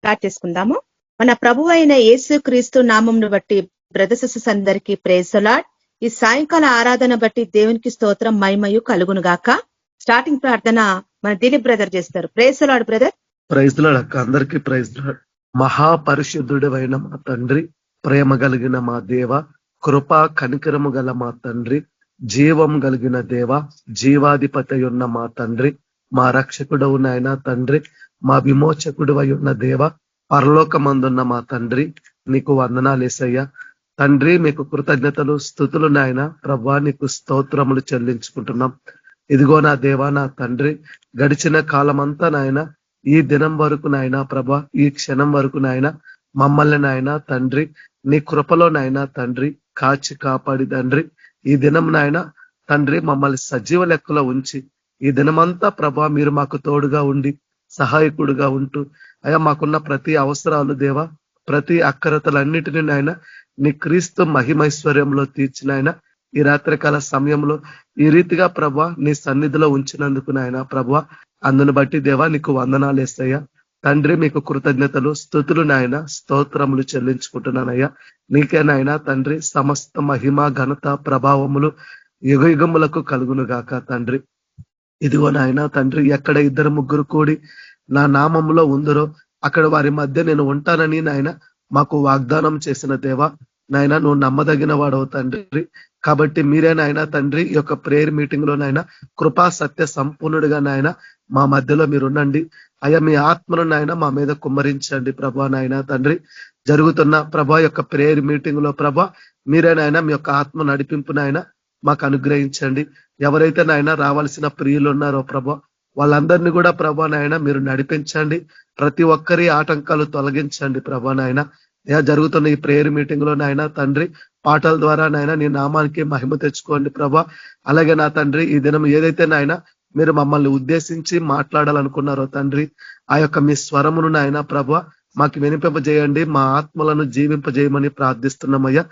Start చేసుకుందాము. మన ప్రభు అయిన యేసు క్రీస్తు నామంను బట్టి బ్రదర్స్ సిస్టర్స్ అందరికీ ప్రైజ్ ది లార్డ్. ఈ సాయంకాల ఆరాధన బట్టి దేవునికి స్తోత్రం మహిమయు కలుగును గాక. స్టార్టింగ్ ప్రార్థన మన దిలీప్ బ్రదర్ చేస్తారు. Praise the lord brother. Praise the lord అక్క, అందరికీ ప్రైజ్ ది లార్డ్. మహాపరిశుద్ధుడైన మా తండ్రి, ప్రేమ కలిగిన మా దేవ, కృపా కనికరము గల మా తండ్రి, జీవం కలిగిన దేవ, జీవాధిపతి ఉన్న మా తండ్రి, మా రక్షకుడవు నాయన తండ్రి, మా విమోచకుడు ఉన్న దేవ, పరలోకమందున్న మా తండ్రి, నీకు వందనాలు యేసయ్యా. తండ్రి మీకు కృతజ్ఞతలు స్తుతులు నాయన ప్రభా, నీకు స్తోత్రములు చెల్లించుకుంటున్నాం. ఇదిగో నా దేవా, నా తండ్రి, గడిచిన కాలమంతా నాయన, ఈ దినం వరకు నాయన ప్రభా, ఈ క్షణం వరకు నాయన మమ్మల్ని నాయన తండ్రి నీ కృపలో నాయన తండ్రి కాచి కాపాడి తండ్రి, ఈ దినం నాయన తండ్రి మమ్మల్ని సజీవ లెక్కలో ఉంచి ఈ దినమంతా ప్రభా మీరు మాకు తోడుగా ఉండి సహాయకుడుగా ఉంటూ అయ్యా మాకున్న ప్రతి అవసరాలు దేవా, ప్రతి అక్కరతలన్నిటినీ నాయన నీ క్రీస్తు మహిమైశ్వర్యంలో తీర్చినాయన ఈ రాత్రికాల సమయంలో ఈ రీతిగా ప్రభా నీ సన్నిధిలో ఉంచినందుకు నాయన ప్రభా, అందును బట్టి దేవా నీకు వందనాలు యేసయ్యా. తండ్రి మీకు కృతజ్ఞతలు స్తుతులు నాయన స్తోత్రములు చెల్లించుకుంటున్నానయ్యా. నీకే నాయన తండ్రి సమస్త మహిమ ఘనత ప్రభావములు యుగ యుగములకు కలుగును గాక తండ్రి. ఇదిగో నాయన తండ్రి, ఎక్కడ ఇద్దరు ముగ్గురు కూడి నా నామములో ఉందరో అక్కడ వారి మధ్య నేను ఉంటానని నాయన మాకు వాగ్దానం చేసిన దేవా, నాయన నువ్వు నమ్మదగిన వాడవు తండ్రి. కాబట్టి మీరే నాయన తండ్రి ఈ యొక్క ప్రేయర్ మీటింగ్ లో నాయన కృపా సత్య సంపూర్ణుడిగా నాయన మా మధ్యలో మీరు ఉండండి. అయ్యా మీ ఆత్మను నాయన మా మీద కుమ్మరించండి ప్రభా. నాయన తండ్రి జరుగుతున్న ప్రభా యొక్క ప్రేయర్ మీటింగ్ లో ప్రభా మీరే నాయన మీ యొక్క ఆత్మ నడిపింపు నాయన మాకు అనుగ్రహించండి. ఎవరైతే నాయన రావాల్సిన ప్రియులు ఉన్నారో ప్రభా, వాళ్ళందరినీ కూడా ప్రభా నాయన మీరు నడిపించండి. ప్రతి ఒక్కరి ఆటంకాలు తొలగించండి ప్రభా నాయన. జరుగుతున్న ఈ ప్రేయర్ మీటింగ్ లో నాయన తండ్రి పాటల ద్వారా నాయన నీ నామానికి మహిమ తెచ్చుకోండి ప్రభా. అలాగే నా తండ్రి ఈ దినం ఏదైతే నాయన మీరు మమ్మల్ని ఉద్దేశించి మాట్లాడాలనుకున్నారో తండ్రి, ఆ యొక్క మీ స్వరమును నాయన ప్రభా మాకు వినిపింపజేయండి, మా ఆత్మలను జీవింపజేయమని ప్రార్థిస్తున్నామయ్యా.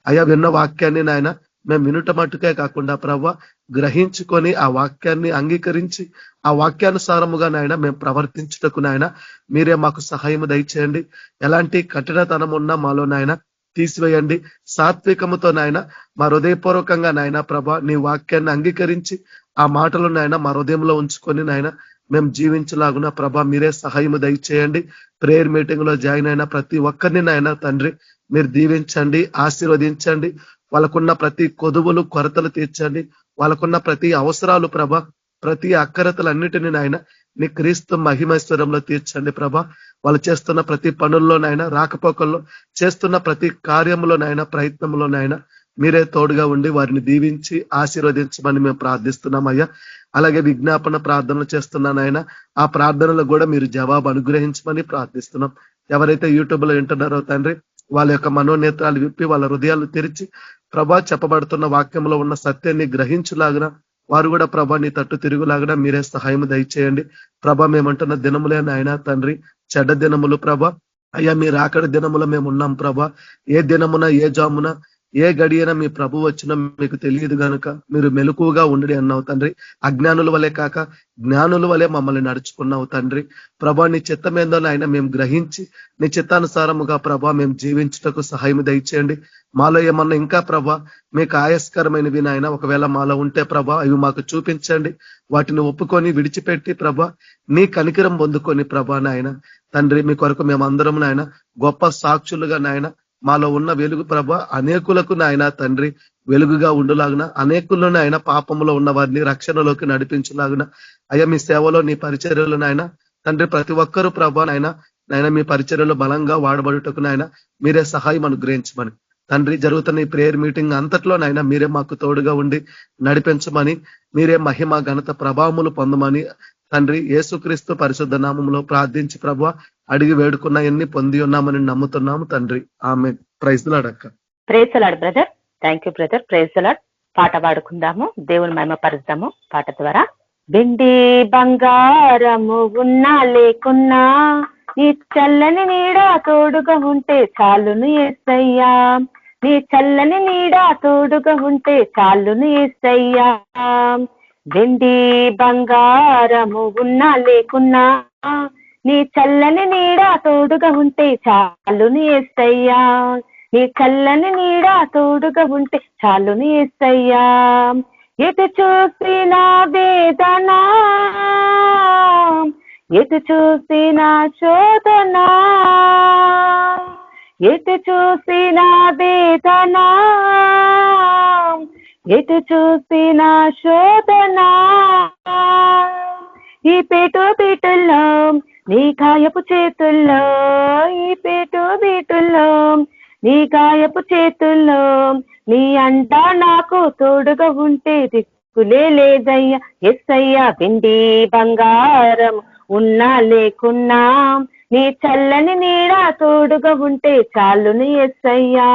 అయ్యా విన్న వాక్యాన్ని నాయన మేము వినుట మట్టుకే కాకుండా ప్రభా గ్రహించుకొని ఆ వాక్యాన్ని అంగీకరించి ఆ వాక్యానుసారముగా నాయన మేము ప్రవర్తించుటకు నాయన మీరే మాకు సహాయము దయచేయండి. ఎలాంటి కఠినతనం ఉన్నా మాలో నాయన తీసివేయండి. సాత్వికముతో నాయన మా హృదయపూర్వకంగా నాయన ప్రభా నీ వాక్యాన్ని అంగీకరించి ఆ మాటలు నాయన మా హృదయంలో ఉంచుకొని నాయన మేము జీవించలాగున ప్రభా మీరే సహాయము దయచేయండి. ప్రేయర్ మీటింగ్ లో జాయిన్ అయిన ప్రతి ఒక్కరిని నాయన తండ్రి మీరు దీవించండి, ఆశీర్వదించండి. వాళ్ళకున్న ప్రతి కొదువులు కొరతలు తీర్చండి. వాళ్ళకున్న ప్రతి అవసరాలు ప్రభా, ప్రతి అక్కరతలన్నిటిని నాయన నీ క్రీస్తు మహిమైశ్వరంలో తీర్చండి ప్రభా. వాళ్ళు చేస్తున్న ప్రతి పనుల్లోనైనా రాకపోకల్లో చేస్తున్న ప్రతి కార్యంలోనైనా ప్రయత్నంలోనైనా మీరే తోడుగా ఉండి వారిని దీవించి ఆశీర్వదించమని మేము ప్రార్థిస్తున్నామయ్యా. అలాగే విజ్ఞాపన ప్రార్థనలు చేస్తున్నానైనా ఆ ప్రార్థనలు కూడా మీరు జవాబు అనుగ్రహించమని ప్రార్థిస్తున్నాం. ఎవరైతే యూట్యూబ్ లో వింటున్నారో తండ్రి వాళ్ళ యొక్క మనోనేత్రాలు విప్పి వాళ్ళ హృదయాలు తెరిచి ప్రభా చెప్పబడుతున్న వాక్యంలో ఉన్న సత్యాన్ని గ్రహించులాగిన వారు కూడా ప్రభా నీ తట్టు తిరుగులాగిన మీరే సహాయం దయచేయండి ప్రభా. మేమంటున్న దినములే నాయన తండ్రి చెడ్డ దినములు ప్రభా. అయ్యా మీరు అక్కడ దినములో మేము ఉన్నాం ప్రభా. ఏ దినమున ఏ జామున ఏ గడియన మీ ప్రభు వచ్చినా మీకు తెలియదు కనుక మీరు మెలకువగా ఉండడి అన్నావు తండ్రి. అజ్ఞానుల వలె కాక జ్ఞానుల వలె మమ్మల్ని నడుచుకున్నావు తండ్రి. ప్రభా నీ చిత్తమేందో నాయన మేము గ్రహించి నీ చిత్తానుసారముగా ప్రభా మేము జీవించుటకు సహాయం దయచేయండి. మాలో ఏమన్నా ఇంకా ప్రభా మీకు ఆయాస్కరమైనవి నాయన ఒకవేళ మాలో ఉంటే ప్రభా ఇవి మాకు చూపించండి. వాటిని ఒప్పుకొని విడిచిపెట్టి ప్రభా నీ కనికరం పొందుకొని ప్రభా నాయన తండ్రి మీ కొరకు మేమందరం నాయన గొప్ప సాక్షులుగా నాయన మాలో ఉన్న వెలుగు ప్రభ అనేకులకు నాయన తండ్రి వెలుగుగా ఉండులాగున అనేకుల్లో నాయన పాపంలో ఉన్న వారిని రక్షణలోకి నడిపించులాగున అయ్యా మీ సేవలో నీ పరిచర్యలు నాయన తండ్రి ప్రతి ఒక్కరూ ప్రభ నాయన మీ పరిచర్యలో బలంగా వాడబడుటకు నాయన మీరే సహాయం అనుగ్రహించమని తండ్రి జరుగుతున్న ఈ ప్రేయర్ మీటింగ్ అంతట్లో నాయన మీరే మాకు తోడుగా ఉండి నడిపించమని మీరే మహిమ ఘనత ప్రభావములు పొందమని తండ్రి యేసుక్రీస్తు పరిశుద్ధ నామంలో ప్రార్థించి ప్రభు అడిగి వేడుకున్న ఎన్ని పొంది ఉన్నామని నమ్ముతున్నాము తండ్రి. ఆమేన్. ప్రైజ్ ది లార్డ్ అక్క. Praise the lord brother. Thank you brother. Praise the lord. పాట పాడుకుందాము, దేవుని మహిమ పరుద్దాము పాట ద్వారా. వెండి బంగారము ఉన్నా లేకున్నా నీ చల్లని నీడ తోడుగా ఉంటే చాలును యేసయ్యా, నీ చల్లని నీడ తోడుగా ఉంటే చాలును యేసయ్యా. వెండి బంగారము ఉన్నా లేకున్నా నీ చల్లని నీడ తోడుగా ఉంటే చాలుని యేసయ్యా, నీ చల్లని నీడ తోడుగా ఉంటే చాలుని యేసయ్యా. ఎటు చూసిన వేదన, ఎటు చూసిన శోధన, ఎటు చూసిన వేదన, ఎటు చూసిన శోధన, ఈ బీటుల్లో నీ గాయపు చేతుల్లో, ఈ బీటుల్లో నీ గాయపు చేతుల్లో, నీ అంట నాకు తోడుగా ఉంటే దిక్కులే లేదయ్యా. యేసయ్యా, వెండి బంగారం ఉన్నా లేకున్నా నీ చల్లని నీడ తోడుగా ఉంటే చాలుని యేసయ్యా,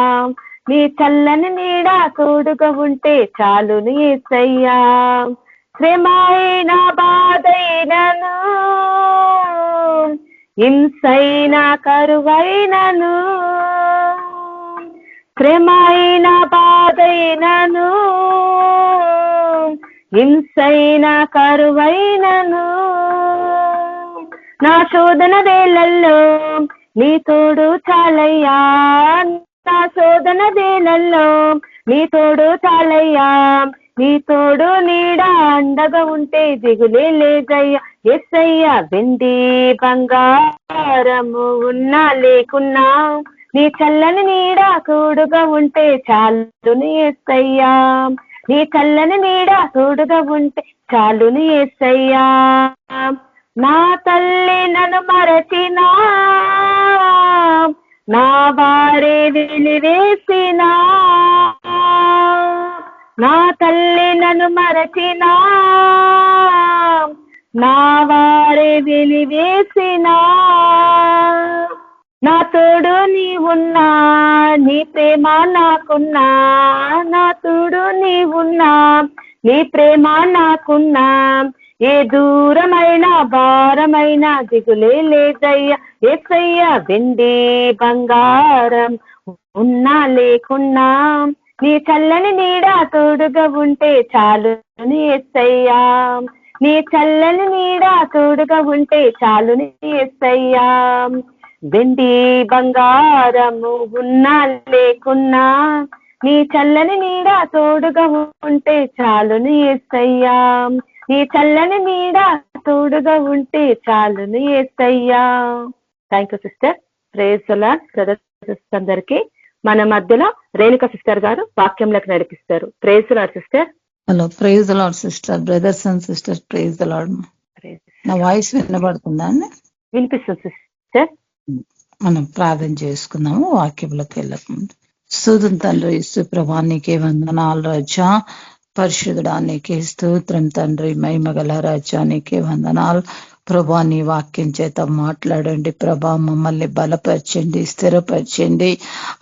నీ చల్లని నీడ తోడుగా ఉంటే చాలుని యేసయ్యా. శ్రమైన బాధైనను, హింసైన కరువైనను, శ్రమైన బాధైనను, హింసైన కరువైనను, నా శోధన వేళల్లో నీ తోడు చాలయ్యా, నా శోధన వేళల్లో నీ తోడు చాలయ్యా, నీ తోడు నీడ అండగా ఉంటే దిగులే లేదయ్యా. యేసయ్యా, వెండి బంగారము ఉన్నా లేకున్నా నీ చల్లని నీడ తోడుగా ఉంటే చాలుని యేసయ్యా, నీ చల్లని నీడ తోడుగా ఉంటే చాలుని యేసయ్యా. నా తల్లి నన్ను మరచినా, నా వారే వెలివేసినా, నా తల్లి నన్ను మరచినా, నా వారే వెలివేసినా, నా తోడు నీ ఉన్నా, నీ ప్రేమ నాకున్నా, నా తోడు నీ ఉన్నా, నీ ప్రేమ నాకున్నా, ఏ దూరమైన భారమైన దిగులే లేదయ్యా. యేసయ్యా, వెండి బంగారం ఉన్నా లేకున్నా నీ చల్లని నీడ తోడుగా ఉంటే చాలుని యేసయ్యా, నీ చల్లని నీడ తోడుగా ఉంటే చాలుని యేసయ్యా. వెండి బంగారము ఉన్నా లేకున్నా నీ చల్లని నీడ తోడుగా ఉంటే చాలుని యేసయ్యా, నీ చల్లని నీడ తోడుగా ఉంటే చాలుని యేసయ్యా. Thank you sister. Praise the lord. Brothers అందరికి మన మధ్యలో రేణుక సిస్టర్ గారు వాక్యంలోకి నడిపిస్తారు. Praise the lord sister. Hello, praise the lord sister. Brothers and sister, praise the Lord. నా వాయిస్ వినబడుతుందా అండి? వినిపిస్తుంది సిస్టర్. మనం ప్రార్థన చేసుకుందాము వాక్యంలోకి వెళ్ళకముందు. స్తుతం తండ్రి యేసు ప్రభువా, నీకే వందనాలు రాజా. పరిశుద్ధుడా నీకే స్తోత్రం తండ్రి. మహిమగల రాజా నీకే వందనాలు ప్రభా. నీ వాక్యం చేత మాట్లాడండి ప్రభా. మమ్మల్ని బలపరచండి, స్థిరపరచండి,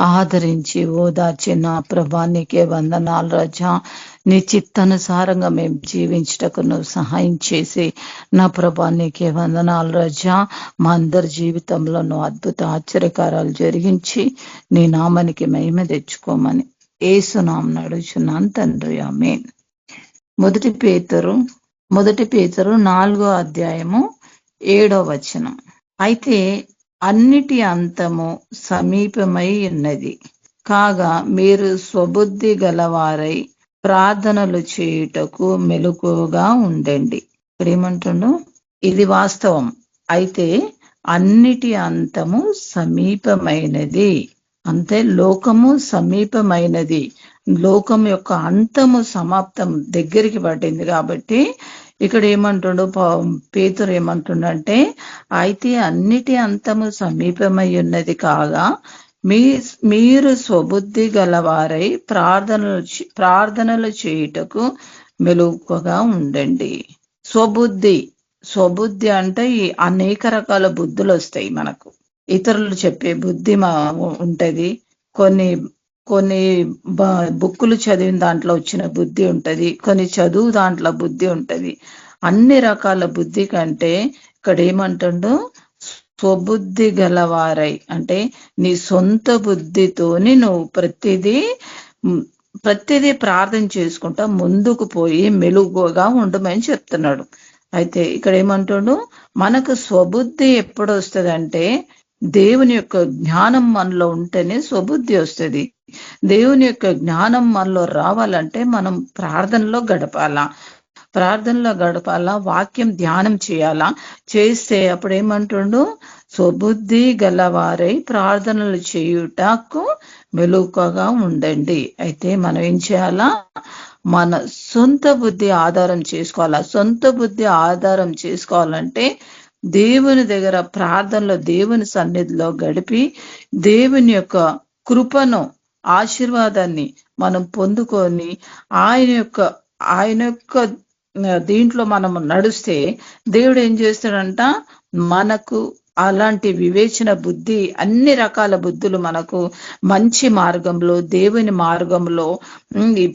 ఆదరించి ఓదార్చి నా ప్రభా నీకే వందనాలు రాజా. నీ చిత్తానుసారంగా మేము జీవించటకు నువ్వు సహాయం చేసి నా ప్రభా నీకే వందనాలు రాజా. మా అందరి జీవితంలో నువ్వు అద్భుత ఆశ్చర్యకారాలు జరిగించి నీ నామానికి మహిమ తెచ్చుకోమని యేసు నామమున అడుగుచున్నాను తండ్రి, ఆమేన్. మొదటి పేతురు 4వ అధ్యాయము 7వ వచనం. అయితే అన్నిటి అంతము సమీపమై ఉన్నది కాగా మీరు స్వబుద్ధి గలవారై ప్రార్థనలు చేయుటకు మెలకువగా ఉండండి. ఇక్కడ ఏమంటుండో ఇది వాస్తవం. అయితే అన్నిటి అంతము సమీపమైనది, అంతే లోకము సమీపమైనది, లోకం యొక్క అంతము సమాప్తం దగ్గరికి పట్టింది. కాబట్టి ఇక్కడ ఏమంటుండో పేతురు ఏమంటుండంటే, అయితే అన్నిటి అంతము సమీపమై ఉన్నది కాగా మీరు స్వబుద్ధి గలవారై ప్రార్థనలు చేయుటకు మెలకువగా ఉండండి. స్వబుద్ధి అంటే అనేక రకాల బుద్ధులు వస్తాయి మనకు. ఇతరులు చెప్పే బుద్ధి ఉంటది, కొన్ని బుక్కులు చదివిన దాంట్లో వచ్చిన బుద్ధి ఉంటది, కొన్ని చదువు దాంట్లో బుద్ధి ఉంటది. అన్ని రకాల బుద్ధి కంటే ఇక్కడ ఏమంటుండో స్వబుద్ధి గలవారై అంటే నీ సొంత బుద్ధితోని నువ్వు ప్రతిదీ ప్రార్థన చేసుకుంటా ముందుకు పోయి మెలుగుగా ఉండమని చెప్తున్నాడు. అయితే ఇక్కడ ఏమంటాడు, మనకు స్వబుద్ధి ఎప్పుడు వస్తుందంటే దేవుని యొక్క జ్ఞానం మనలో ఉంటేనే స్వబుద్ధి వస్తుంది. దేవుని యొక్క జ్ఞానం మనలో రావాలంటే మనం ప్రార్థనలో గడపాలా, వాక్యం ధ్యానం చేయాలా. చేస్తే అప్పుడు ఏమంటుండు, స్వబుద్ధి గలవారై ప్రార్థనలు చేయుటకు మెలకువగా ఉండండి. అయితే మనం ఏం చేయాలా, మన సొంత బుద్ధి ఆధారం చేసుకోవాలా. సొంత బుద్ధి ఆధారం చేసుకోవాలంటే దేవుని దగ్గర ప్రార్థనలో దేవుని సన్నిధిలో గడిపి దేవుని యొక్క కృపను ఆశీర్వాదాన్ని మనం పొందుకొని ఆయన యొక్క దీంట్లో మనం నడిస్తే దేవుడు ఏం చేస్తాడంట, మనకు అలాంటి వివేచన బుద్ధి, అన్ని రకాల బుద్ధులు మనకు మంచి మార్గంలో, దేవుని మార్గంలో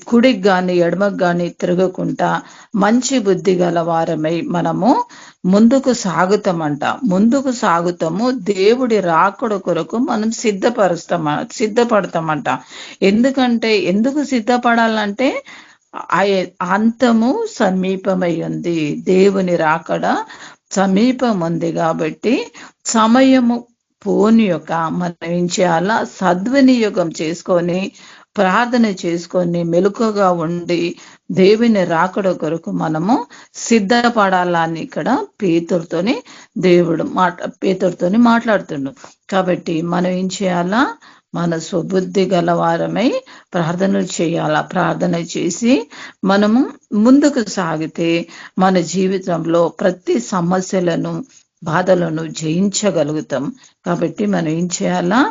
కుడికి గాని ఎడమకు గాని తిరగకుండా మంచి బుద్ధి గల వారమై మనము ముందుకు సాగుతాము. దేవుడి రాకడ కొరకు మనం సిద్ధపడతామంట. ఎందుకు సిద్ధపడాలంటే అంతము సమీపమై ఉంది, దేవుని రాకడ సమీపం ఉంది. కాబట్టి సమయము పోని యొక్క మనం ఏం చేయాలా, సద్వినియోగం చేసుకొని ప్రార్థన చేసుకొని మెలకుగా ఉండి దేవుని రాకడ కొరకు మనము సిద్ధపడాలని ఇక్కడ పేతురుతోని మాట్లాడుతుండు. కాబట్టి మనం ఏం చేయాలా, మన స్వబుద్ధి గలవారమై ప్రార్థనలు చేయాలా. ప్రార్థన చేసి మనము ముందుకు సాగితే మన జీవితంలో ప్రతి సమస్యలను, బాధలను జయించగలుగుతాం. కాబట్టి మనం ఏం చేయాలా,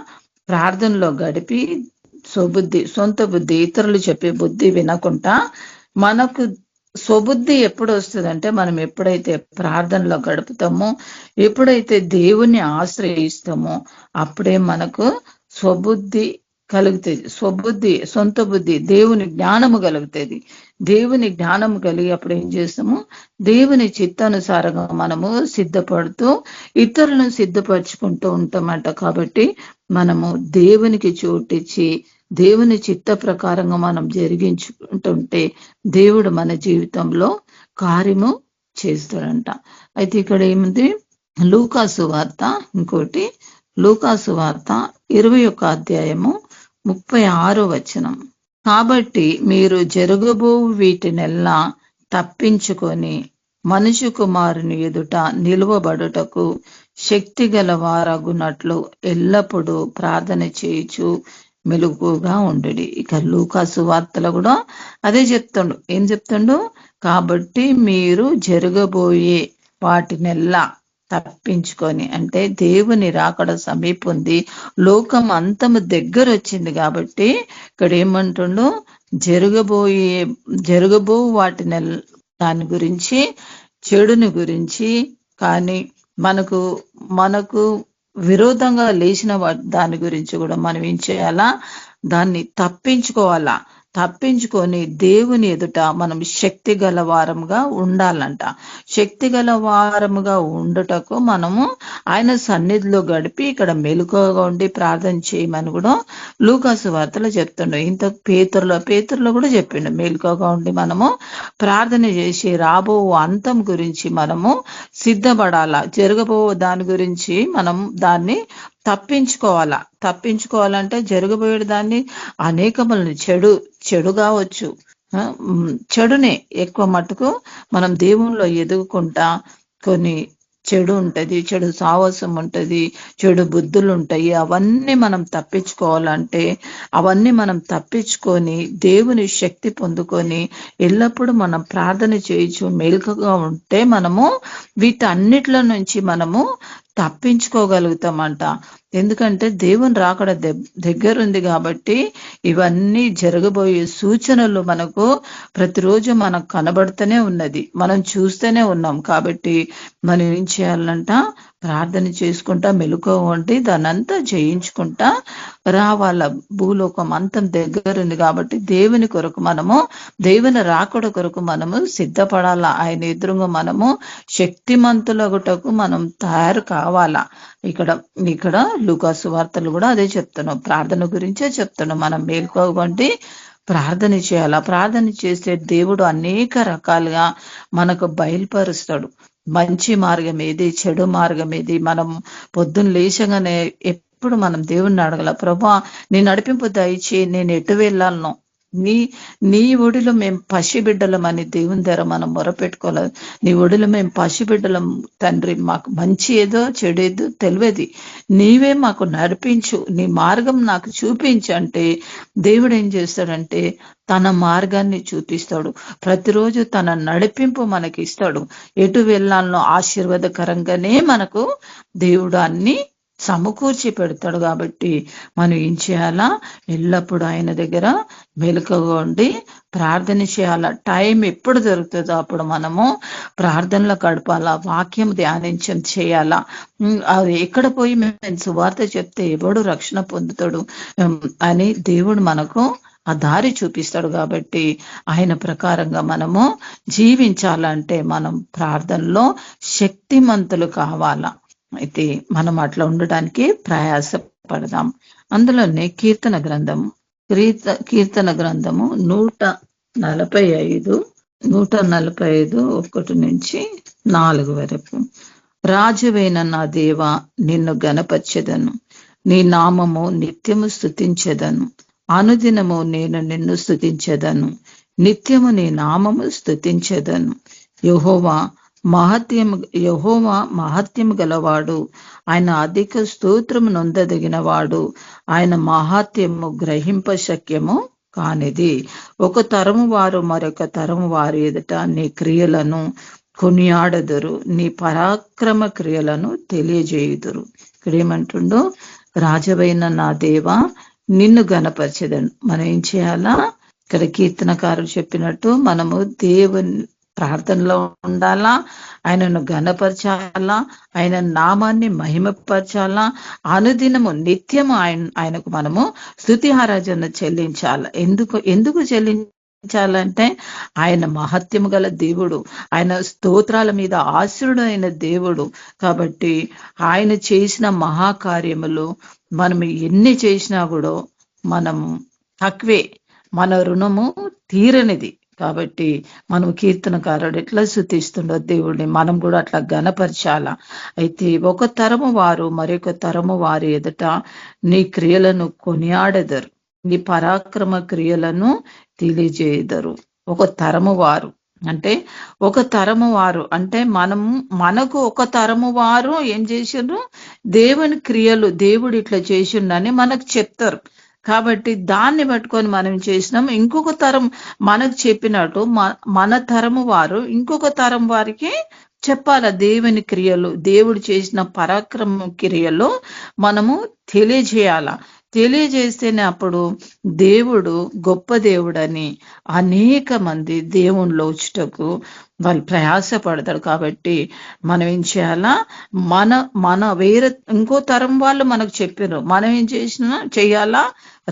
ప్రార్థనలో గడిపి సొంత బుద్ధి, ఇతరులు చెప్పే బుద్ధి వినకుండా మనకు స్వబుద్ధి ఎప్పుడు వస్తుందంటే మనం ఎప్పుడైతే ప్రార్థనలో గడుపుతామో, ఎప్పుడైతే దేవుణ్ణి ఆశ్రయిస్తామో అప్పుడే మనకు స్వబుద్ధి కలుగుతుంది. సొంత బుద్ధి, దేవుని జ్ఞానము కలుగుతుంది. దేవుని జ్ఞానం కలిగి అప్పుడు ఏం చేస్తాము, దేవుని చిత్తానుసారంగా మనము సిద్ధపడుతూ ఇతరులను సిద్ధపరచుకుంటూ ఉంటామంట. కాబట్టి మనము దేవునికి చోటిచ్చి దేవుని చిత్త ప్రకారంగా మనం జరిగించుకుంటుంటే దేవుడు మన జీవితంలో కార్యము చేస్తాడంట. అయితే ఇక్కడ ఏముంది, లూకాసు వార్త 21 అధ్యాయము 36 వచనం. కాబట్టి మీరు జరగబో వీటినెల్లా తప్పించుకొని మనుష్య కుమారుని ఎదుట నిలువబడుటకు శక్తి గల వారగునట్లు ఎల్లప్పుడూ ప్రార్థన చేయుచు మెలకుగా ఉండడి. ఇక లూకాసు వార్తలో కూడా అదే చెప్తాడు. ఏం చెప్తాడు, కాబట్టి మీరు జరగబోయే వాటినెల్లా తప్పించుకొని, అంటే దేవుని రాకడ సమీపంది, లోకం అంతము దగ్గర వచ్చింది. కాబట్టి ఇక్కడ ఏమంటుండో, జరగబో వాటిని, దాని గురించి, చెడుని గురించి, కానీ మనకు విరోధంగా లేచిన దాని గురించి కూడా మనం ఏం చేయాలా, దాన్ని తప్పించుకొని దేవుని ఎదుట మనం శక్తి గల వారముగా ఉండాలంట. శక్తి గల వారముగా ఉండుటకు మనము ఆయన సన్నిధిలో గడిపి ఇక్కడ మెలకువగా ఉండి ప్రార్థన చేయమని కూడా లూకాసు వార్తలో చెప్తుండు. ఇంత పేతురులో కూడా చెప్పిండు, మెలకువగా ఉండి మనము ప్రార్థన చేసి రాబో అంతం గురించి మనము సిద్ధపడాలా. జరగబో దాని గురించి మనం దాన్ని తప్పించుకోవాలంటే జరగబోయే దాన్ని అనేకములను చెడు కావచ్చు, చెడునే ఎక్కువ మటుకు మనం దేవుల్లో ఎదుగుకుంటా కొన్ని చెడు ఉంటది, చెడు సాహసం ఉంటది, చెడు బుద్ధులు ఉంటాయి. అవన్నీ మనం తప్పించుకోవాలంటే అవన్నీ మనం తప్పించుకొని దేవుని శక్తి పొందుకొని ఎల్లప్పుడూ మనం ప్రార్థన చేయొచ్చు, మెలకుగా ఉంటే మనము వీటన్నిటిలో నుంచి మనము తప్పించుకోగలుగుతామంట. ఎందుకంటే దేవుని రాకడ దగ్గరుంది కాబట్టి ఇవన్నీ జరగబోయే సూచనలు మనకు ప్రతిరోజు మనకు కనబడుతూనే ఉన్నది, మనం చూస్తూనే ఉన్నాం. కాబట్టి మనం ఏం చేయాలంట, ప్రార్థన చేసుకుంటా మెలకుగా ఉండి దానంతా జయించుకుంటా రావాల. భూలోకం అంతం దగ్గరుంది కాబట్టి దేవుని కొరకు మనము, దేవుని రాకడ కొరకు మనము సిద్ధపడాలా. ఆయన ఎదురుగా మనము శక్తిమంతులగుటకు మనం తయారు కావాలా. ఇక్కడ లూకాసు వార్తలు కూడా అదే చెప్తున్నాం, ప్రార్థన గురించే చెప్తున్నాం. మనం మేల్కోవండి ప్రార్థన చేయాలా. ప్రార్థన చేస్తే దేవుడు అనేక రకాలుగా మనకు బయలుపరుస్తాడు. మంచి మార్గం ఏది, చెడు మార్గం ఏది. మనం పొద్దున్న లేచగానే ఎప్పుడు మనం దేవుణ్ణి అడగల, ప్రభా నీ నడిపింపు దయచేయి, నేను ఎటు వెళ్ళాలను, నీ ఒడిలో మేము పసిబిడ్డలం అని దేవుని దగ్గర మనం మొరపెట్టుకోలేదు. నీ ఒడిలో మేము పసిబిడ్డలం తండ్రి, మాకు మంచి ఏదో చెడు ఏదో తెలియదు, నీవే మాకు నడిపించు, నీ మార్గం నాకు చూపించు అంటే దేవుడు ఏం చేస్తాడంటే తన మార్గాన్ని చూపిస్తాడు. ప్రతిరోజు తన నడిపింపు మనకి ఇస్తాడు. ఎటు వెళ్ళాలనో ఆశీర్వాదకరంగానే మనకు దేవుడు అన్ని సమకూర్చి పెడతాడు. కాబట్టి మనం ఏం చేయాలా, ఎల్లప్పుడూ ఆయన దగ్గర మెలకుగా ఉండి ప్రార్థన చేయాలా. టైం ఎప్పుడు దొరుకుతుందో అప్పుడు మనము ప్రార్థనలో గడపాలా, వాక్యం ధ్యానించం చేయాలా. అది ఎక్కడ పోయి మేము సువార్త చెప్తే ఎవడు రక్షణ పొందుతాడు అని దేవుడు మనకు ఆ దారి చూపిస్తాడు. కాబట్టి ఆయన ప్రకారంగా మనము జీవించాలంటే మనం ప్రార్థనలో శక్తిమంతులు కావాలా. అయితే మనం అట్లా ఉండడానికి ప్రయాసపడదాం. అందులోనే కీర్తన గ్రంథము 145 145:1-4 వరకు. రాజువైన నా దేవా, నిన్ను గణపర్చెదను, నీ నామము నిత్యము స్తుతించెదను. అనుదినము నేను నిన్ను స్తుతించెదను, నిత్యము నీ నామము స్తుతించెదను. యెహోవా మహత్యము గలవాడు, ఆయన అధిక స్తోత్రము నొందదగిన వాడు, ఆయన మహత్యము గ్రహింప శక్యము కానిది. ఒక తరము వారు మరొక తరము వారి ఎదుట నీ క్రియలను కొనియాడదురు, నీ పరాక్రమ క్రియలను తెలియజేయుదురు. ఇక్కడ ఏమంటుండో, రాజవైన నా దేవా నిన్ను గణపరచెదను. మనం ఏం చేయాలా, ఇక్కడ కీర్తనకారులు చెప్పినట్టు మనము దేవుని ప్రార్థనలో ఉండాలా, ఆయనను ఘనపరచాలా, ఆయన నామాన్ని మహిమపరచాలా. అనుదినము నిత్యము ఆయనకు మనము స్తుతి ఆరాధన చెల్లించాలి. ఎందుకు చెల్లించాలంటే ఆయన మహత్యము గల దేవుడు, ఆయన స్తోత్రాల మీద ఆశ్రుడు అయిన దేవుడు. కాబట్టి ఆయన చేసిన మహాకార్యములు మనం ఎన్ని చేసినా కూడా మనము తక్కువే, మన రుణము తీరనిది. కాబట్టి మనం కీర్తనకారుడు ఎట్లా స్తుతిస్తుండో దేవుడిని మనం కూడా అట్లా ఘనపరచాలా. అయితే ఒక తరము వారు మరొక తరము వారి ఎదుట నీ క్రియలను కొనియాడెదరు, నీ పరాక్రమ క్రియలను తెలియజేయదరు. ఒక తరము వారు అంటే మనకు ఒక తరము వారు ఏం చేసిండ్రు, దేవుని క్రియలు దేవుడు ఇట్లా చేసిండని మనకు చెప్తారు. కాబట్టి దాన్ని పట్టుకొని మనం చేసినాం. ఇంకొక తరం మనకు చెప్పినట్టు మన తరము వారు ఇంకొక తరం వారికి చెప్పాల దేవుని క్రియలు, దేవుడు చేసిన పరాక్రమ క్రియలు మనము తెలియజేస్తేనే అప్పుడు దేవుడు గొప్ప దేవుడని అనేక మంది దేవుణ్ణిలో వచ్చుటకు వాళ్ళు ప్రయాసపడతారు. కాబట్టి మనం ఏం చేయాలా, మన వేరే ఇంకో తరం వాళ్ళు మనకు చెప్పారు, మనం ఏం చేయాలా,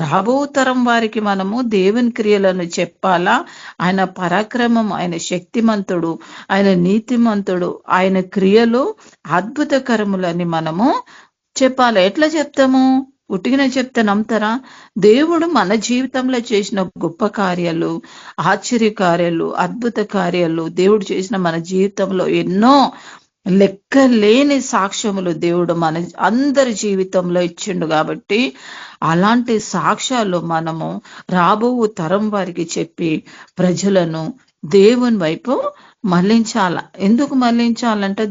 రాబో తరం వారికి మనము దేవుని క్రియలను చెప్పాలా. ఆయన పరాక్రమం, ఆయన శక్తిమంతుడు, ఆయన నీతిమంతుడు, ఆయన క్రియలు అద్భుతకరములని మనము చెప్పాలి. ఎట్లా చెప్తాము, ఉట్టిగానే చెప్తే నమ్ముతారా? దేవుడు మన జీవితంలో చేసిన గొప్ప కార్యాలు, ఆశ్చర్య కార్యాలు, అద్భుత కార్యాలు దేవుడు చేసిన మన జీవితంలో ఎన్నో లెక్కలేని సాక్ష్యములు దేవుడు మన అందరి జీవితంలో ఇచ్చిండు. కాబట్టి అలాంటి సాక్ష్యాలు మనము రాబో తరం వారికి చెప్పి ప్రజలను దేవుని వైపు మళ్లించాల. ఎందుకు మళ్లించాలంటే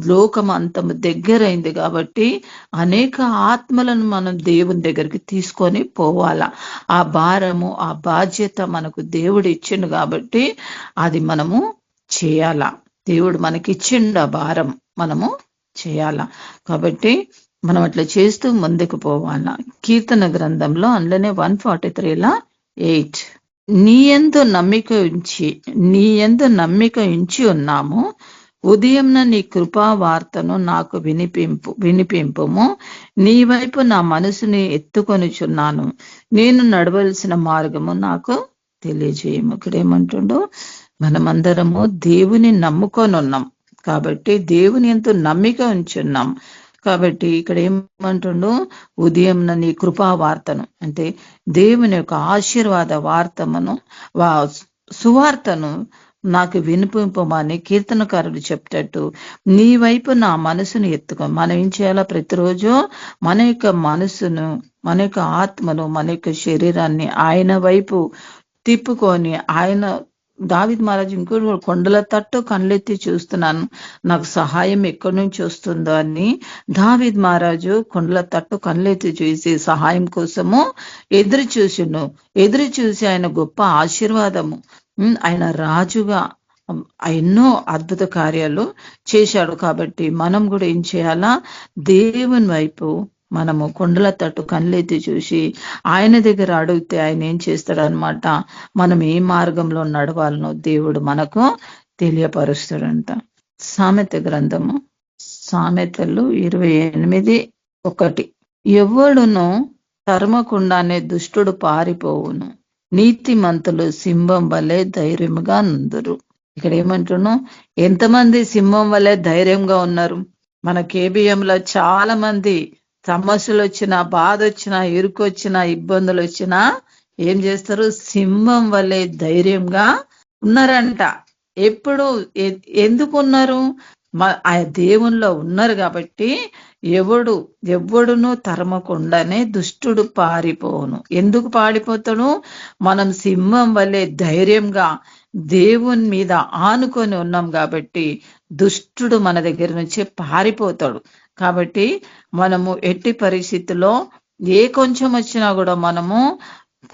లోకం అంత దగ్గరైంది కాబట్టి అనేక ఆత్మలను మనం దేవుని దగ్గరికి తీసుకొని పోవాలా. ఆ భారము, ఆ బాధ్యత మనకు దేవుడు ఇచ్చిండు కాబట్టి అది మనము చేయాలా. దేవుడు మనకి ఇచ్చిండు ఆ భారం, మనము చేయాలా. కాబట్టి మనం అట్లా చేస్తూ ముందుకు పోవాలా. కీర్తన గ్రంథంలో అందులోనే 143:8 నీ యందు నమ్మిక ఉంచి ఉన్నాము. ఉదయంన నీ కృపా వార్తను నాకు వినిపింపుము. నీ వైపు నా మనసుని ఎత్తుకొనిచున్నాను. నేను నడవలసిన మార్గము నాకు తెలియజేయము. ఇక్కడ ఏమంటుండో, మనమందరము దేవుని నమ్ముకొని ఉన్నాం కాబట్టి దేవుని ఎంతో నమ్మిక ఉంచున్నాం కాబట్టి ఇక్కడ ఏమంటుండు, ఉదయం నీ కృపా వార్తను అంటే దేవుని యొక్క ఆశీర్వాద సువార్తను నాకు వినిపింపమని కీర్తనకారుడు చెప్తట్టు నీ వైపు నా మనసును ఎత్తుకో. మనం ఏం చేయాలా? ప్రతిరోజు మన యొక్క మనసును, మన యొక్క ఆత్మను, మన యొక్క శరీరాన్ని ఆయన వైపు తిప్పుకొని దావీదు మహారాజు ఇంకోటి కొండల తట్టు కళ్ళెత్తి చూస్తున్నాను, నాకు సహాయం ఎక్కడి నుంచి వస్తుందో అని దావీదు మహారాజు కొండల తట్టు కళ్ళెత్తి చూసి సహాయం కోసము ఎదురు చూసి ఆయన గొప్ప ఆశీర్వాదము, ఆయన రాజుగా ఎన్నో అద్భుత కార్యాలు చేశాడు. కాబట్టి మనం కూడా ఏం చేయాలా? దేవుని వైపు మనము కొండల తట్టు కళ్ళెత్తి చూసి ఆయన దగ్గర అడిగితే ఆయన ఏం చేస్తాడనమాట, మనం ఏ మార్గంలో నడవాలనో దేవుడు మనకు తెలియపరుస్తాడంట. సామెత గ్రంథము సామెతలు 28:1 ఎవడును తరమకుండానే దుష్టుడు పారిపోవును, నీతిమంతులు సింహం వలె ధైర్యముగా నుందురు. ఇక్కడ ఏమంటున్నాం? ఎంతమంది సింహం వలె ధైర్యంగా ఉన్నారు? మన కేబిఎంలో చాలా మంది సమస్యలు వచ్చినా, బాధ వచ్చినా, ఇరుకొచ్చినా, ఇబ్బందులు వచ్చినా ఏం చేస్తారు? సింహం వలె ధైర్యంగా ఉన్నారంట. ఎందుకు ఉన్నారు? ఆ దేవునిలో ఉన్నారు కాబట్టి ఎవడును తరమకుండానే దుష్టుడు పారిపోవును. ఎందుకు పారిపోతాడు? మనం సింహం వలె ధైర్యంగా దేవుని మీద ఆనుకొని ఉన్నాం కాబట్టి దుష్టుడు మన దగ్గర నుంచి పారిపోతాడు. కాబట్టి మనము ఎట్టి పరిస్థితుల్లో ఏ కొంచెం వచ్చినా కూడా మనము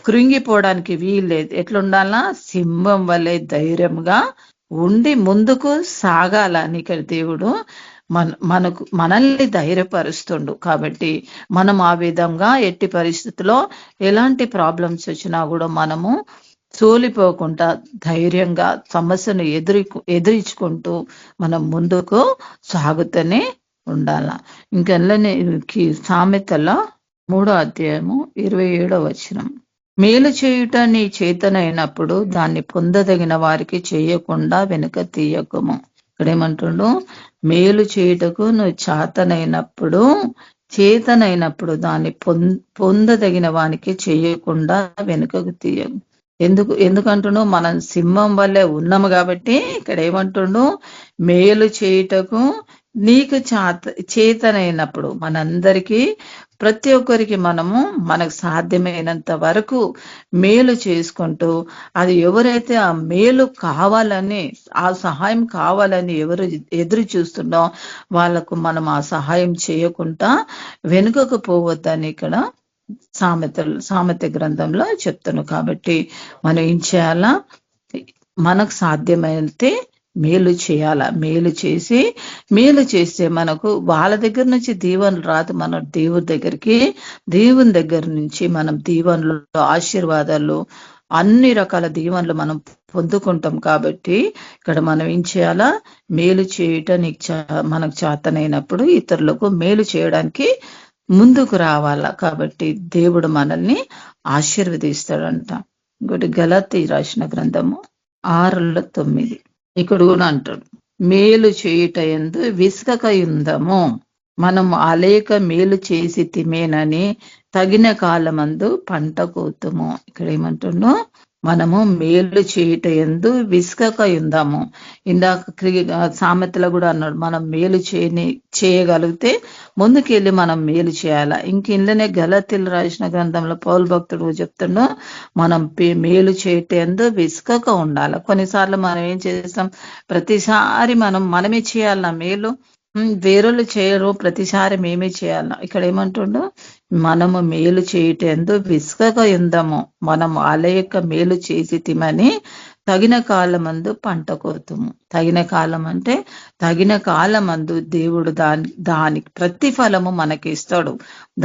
కృంగిపోవడానికి వీల్లేదు. ఎట్లుండాలా? సింహం వలె ధైర్యంగా ఉండి ముందుకు సాగాలని ఇక్కడ దేవుడు మనల్ని ధైర్యపరుస్తుండు. కాబట్టి మనం ఆ విధంగా ఎట్టి పరిస్థితుల్లో ఎలాంటి ప్రాబ్లమ్స్ వచ్చినా కూడా మనము సోలిపోకుండా ధైర్యంగా సమస్యను ఎదురించుకుంటూ మనం ముందుకు సాగుతూనే ఉండాల. ఇంకా సామెతల 3వ అధ్యాయము 27వ వచనం, మేలు చేయుట నీ చేతనైనప్పుడు దాన్ని పొందదగిన వారికి చేయకుండా వెనుక తీయకము. ఇక్కడ ఏమంటుండు? మేలు చేయుటకు నువ్వు చేతనైనప్పుడు దాన్ని పొందదగిన వానికి చేయకుండా వెనుకకు తీయకు. ఎందుకంటున్నావు? మనం సింహం వల్లే ఉన్నాము కాబట్టి ఇక్కడ ఏమంటుండు? మేలు చేయుటకు నీకు చేతనైనప్పుడు, మనందరికీ ప్రతి ఒక్కరికి మనకు సాధ్యమైనంత వరకు మేలు చేసుకుంటూ, అది ఎవరైతే ఆ మేలు కావాలని, ఆ సహాయం కావాలని ఎవరు ఎదురు చూస్తుండో వాళ్ళకు మనం ఆ సహాయం చేయకుండా వెనుకకు పోవద్దని ఇక్కడ సామెత గ్రంథంలో చెప్తాను. కాబట్టి మనం ఏం చేయాలా? మనకు సాధ్యమైతే మేలు చేయాల. మేలు చేస్తే మనకు వాళ్ళ దగ్గర నుంచి దీవెనలు రాదు, మన దేవుని దగ్గర నుంచి మనం దీవెనలు, ఆశీర్వాదాలు, అన్ని రకాల దీవెనలు మనం పొందుకుంటాం. కాబట్టి ఇక్కడ మనం ఏం చేయాలా? మేలు చేయటం మనకు చేతనైనప్పుడు ఇతరులకు మేలు చేయడానికి ముందుకు రావాలా. కాబట్టి దేవుడు మనల్ని ఆశీర్వదిస్తాడంట. ఇంకోటి గలాతీ రాసిన గ్రంథము 6:9 ఇక్కడ కూడా అంటాడు, మేలు చేయుట యందు విసుకక యుందము, మనం అలేక మేలు చేసి తిమేనని తగిన కాలమందు పంట కోతుము. ఇక్కడ ఏమంటుండో? మనము మేలు చేయుట యందు విసుకక యుందాము. ఇందాక సామెతలో కూడా అన్నాడు, మనం మేలు చేయగలిగితే ముందుకెళ్ళి మనం మేలు చేయాల. ఇందులోనే గలాతీలు రాసిన గ్రంథంలో పౌలు భక్తుడు చెప్తుండో, మనం మేలు చేయట యందు విసుకక ఉండాలి. కొన్నిసార్లు మనం ఏం చేస్తాం? ప్రతిసారి మనమే చేయాలన్నా మేలు, వేరేళ్ళు చేయరు, ప్రతిసారి మేమే చేయాలన్నా. ఇక్కడ ఏమంటుండో? మనము మేలు చేయటందు విసుకక ఉందాము, మనం అలయక మేలు చేసి తిమని తగిన కాలమందు పంట కోతుము. తగిన కాలం అంటే తగిన కాలమందు దేవుడు దానికి ప్రతిఫలము మనకిస్తాడు,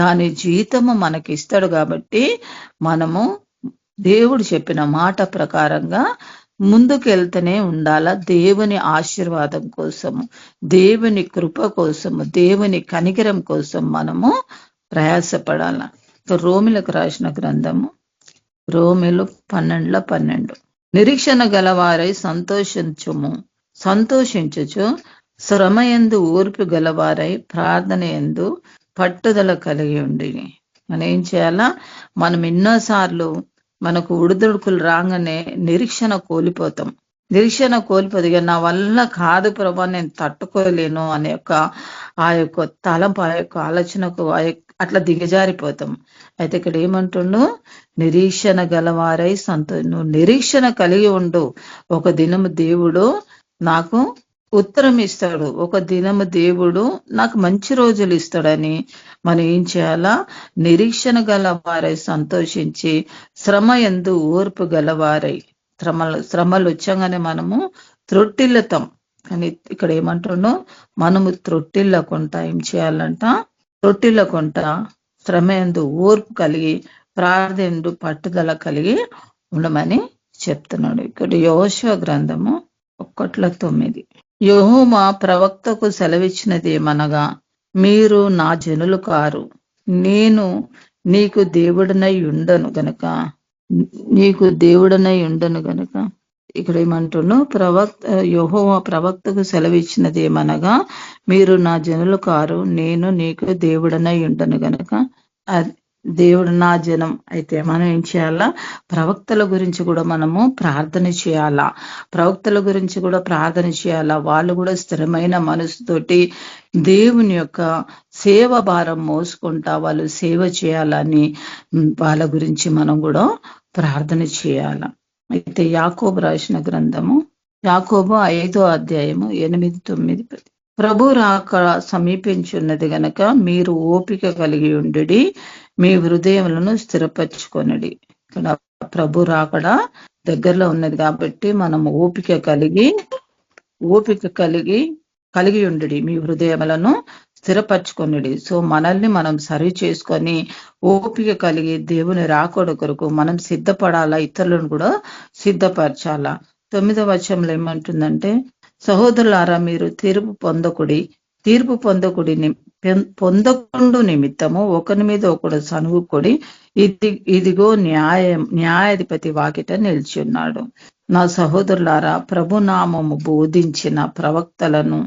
దాని జీతము మనకిస్తాడు. కాబట్టి మనము దేవుడు చెప్పిన మాట ప్రకారంగా ముందుకెళ్తూనే ఉండాల. దేవుని ఆశీర్వాదం కోసము, దేవుని కృప కోసము, దేవుని కనికరం కోసం మనము ప్రయాసపడాల. రోమిలకు రాసిన గ్రంథము రోమిలు 12:12, నిరీక్షణ గలవారై సంతోషించుచు శ్రమయందు ఓర్పు గలవారై ప్రార్థన యందు పట్టుదల కలిగి ఉండి. మనం ఏం చేయాలా? మనం ఎన్నోసార్లు మనకు ఉడుదుడుకులు రాగానే నిరీక్షణ కోల్పోతాం. నిరీక్షణ కోల్పోదు. ఇక నా వల్ల కాదు ప్రభా, నేను తట్టుకోలేను అనే ఆ యొక్క తలంపు, ఆ యొక్క ఆలోచనకు అట్లా దిగజారిపోతాం. అయితే ఇక్కడ ఏమంటుండు? నిరీక్షణ గలవారై నువ్వు నిరీక్షణ కలిగి ఉండు. ఒక దినము దేవుడు నాకు ఉత్తరం ఇస్తాడు, ఒక దినము దేవుడు నాకు మంచి రోజులు ఇస్తాడని మనం ఏం చేయాలా? నిరీక్షణ గలవారై సంతోషించి శ్రమ యందు ఓర్పు గలవారై. శ్రమలు వచ్చాగానే మనము త్రొట్టిల్లుతాం. కానీ ఇక్కడ ఏమంటున్నాం? మనము త్రొట్టిల్లకుండా ఏం చేయాలంట? త్రొట్టిల్లకుండా శ్రమ యందు ఓర్పు కలిగి ప్రార్థన పట్టుదల కలిగి ఉండమని చెప్తున్నాడు. ఇక్కడ యెహోషువ గ్రంథము 1:9. యెహోవా ప్రవక్తకు సెలవిచ్చినది ఏమనగా, మీరు నా జనులు కారు, నేను నీకు దేవుడనై ఉండను గనక. ఇక్కడ ఏమంటున్నావు? యెహోవా ప్రవక్తకు సెలవిచ్చినది ఏమనగా, మీరు నా జనులు కారు, నేను నీకు దేవుడనై ఉండను గనక. దేవుడు నా జనం. అయితే మనం ఏం చేయాలా? ప్రవక్తల గురించి కూడా మనము ప్రార్థన చేయాలా. ప్రవక్తల గురించి కూడా ప్రార్థన చేయాలా. వాళ్ళు కూడా స్థిరమైన మనసుతోటి దేవుని యొక్క సేవ భారం మోసుకుంటా వాళ్ళు సేవ చేయాలని వాళ్ళ గురించి మనం కూడా ప్రార్థన చేయాల. అయితే యాకోబు రాసిన గ్రంథము, యాకోబు 5వ అధ్యాయము 8, 9. ప్రభు రాక సమీపించున్నది గనక మీరు ఓపిక కలిగి ఉండి మీ హృదయములను స్థిరపరచుకొనడి. ఇక్కడ ప్రభు రాకడ దగ్గరలో ఉన్నది కాబట్టి మనం ఓపిక కలిగి ఉండి మీ హృదయములను స్థిరపరచుకొనడి. సో మనల్ని మనం సరి చేసుకొని ఓపిక కలిగి దేవుని రాకడ కొరకు మనం సిద్ధపడాలా, ఇతరులను కూడా సిద్ధపరచాలా. 9వ వచనంలో ఏమంటుందంటే, సహోదరులారా మీరు తీర్పు పొందకుండు నిమిత్తము ఒకరి మీద ఒకడు సనుగుకొడి, ఇదిగో న్యాయాధిపతి వాకిట నిలిచి ఉన్నాడు. నా సహోదరులారా ప్రభునామము బోధించిన ప్రవక్తలను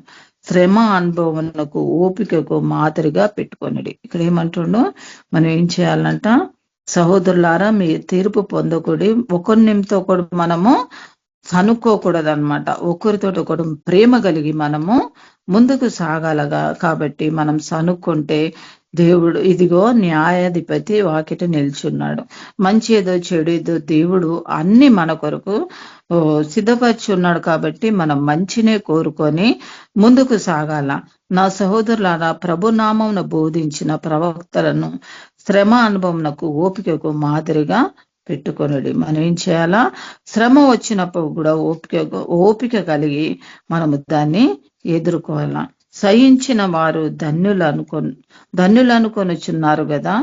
శ్రమ అనుభవమునకు ఓపికకు మాదిరిగా పెట్టుకొనిడి. ఇక్కడ ఏమంటుండో, మనం ఏం చేయాలంట? సహోదరులారా మీ తీర్పు పొందకూడి, ఒకరి నిమిత్తం ఒకడు మనము సనుక్కోకూడదు అనమాట. ఒకరితోటి ఒకడు ప్రేమ కలిగి మనము ముందుకు సాగాలగా. కాబట్టి మనం సనుక్కుంటే దేవుడు, ఇదిగో న్యాయాధిపతి వాకిట నిల్చున్నాడు. మంచి ఏదో చెడు ఏదో దేవుడు అన్ని మన కొరకు సిద్ధపరిచి ఉన్నాడు. కాబట్టి మనం మంచినే కోరుకొని ముందుకు సాగాల. నా సహోదరులారా ప్రభునామమును బోధించిన ప్రవక్తలను శ్రమ అనుభవమునకు ఓపికకు మాదిరిగా పెట్టుకొనుడి. మనం ఏం చేయాలా? శ్రమ వచ్చినప్పుడు కూడా ఓపిక కలిగి మనము దాన్ని ఎదుర్కోవాలా. సహించిన వారు ధన్యులు అనుకొనుచున్నారు కదా.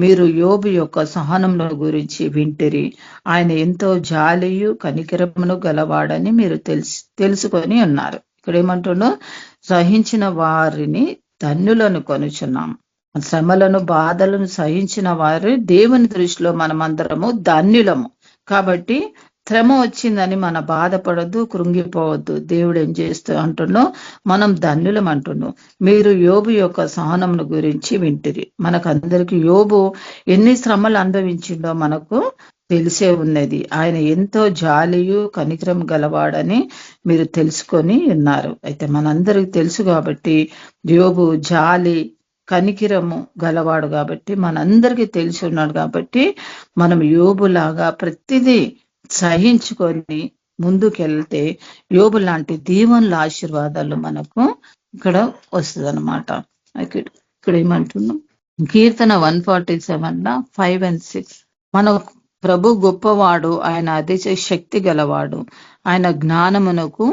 మీరు యోబు యొక్క సహనముల గురించి వింటిరి. ఆయన ఎంతో జాలియు కనికరమును గలవాడని మీరు తెలుసుకొని ఉన్నారు. ఇక్కడ ఏమంటున్నా? సహించిన వారిని ధన్యులను కొనుచున్నాం. శ్రమలను బాధలను సహించిన వారు దేవుని దృష్టిలో మనమందరము ధన్యులము. కాబట్టి శ్రమ వచ్చిందని మన బాధపడద్దు, కృంగిపోవద్దు. దేవుడు ఏం చేస్తూ అంటున్నో, మనం ధన్యులం అంటున్నాం. మీరు యోబు యొక్క సహనమును గురించి వింటిరి. మనకందరికి యోబు ఎన్ని శ్రమలు అనుభవించిండో మనకు తెలిసే ఉన్నది. ఆయన ఎంతో జాలియు కనికరం గలవాడని మీరు తెలుసుకొని ఉన్నారు. అయితే మనందరికి తెలుసు కాబట్టి యోబు జాలి కనికిరము గలవాడు కాబట్టి మనందరికీ తెలిసి ఉన్నాడు. కాబట్టి మనం యోబులాగా ప్రతిదీ సహించుకొని ముందుకెళ్తే యోబు లాంటి దీవెనల ఆశీర్వాదాలు మనకు ఇక్కడ వస్తుంది అనమాట. ఇక్కడ ఏమంటున్నాం? కీర్తన 147 5 and 6. మన ప్రభు గొప్పవాడు, ఆయన అతిశయ శక్తి గలవాడు, ఆయన జ్ఞానమునకు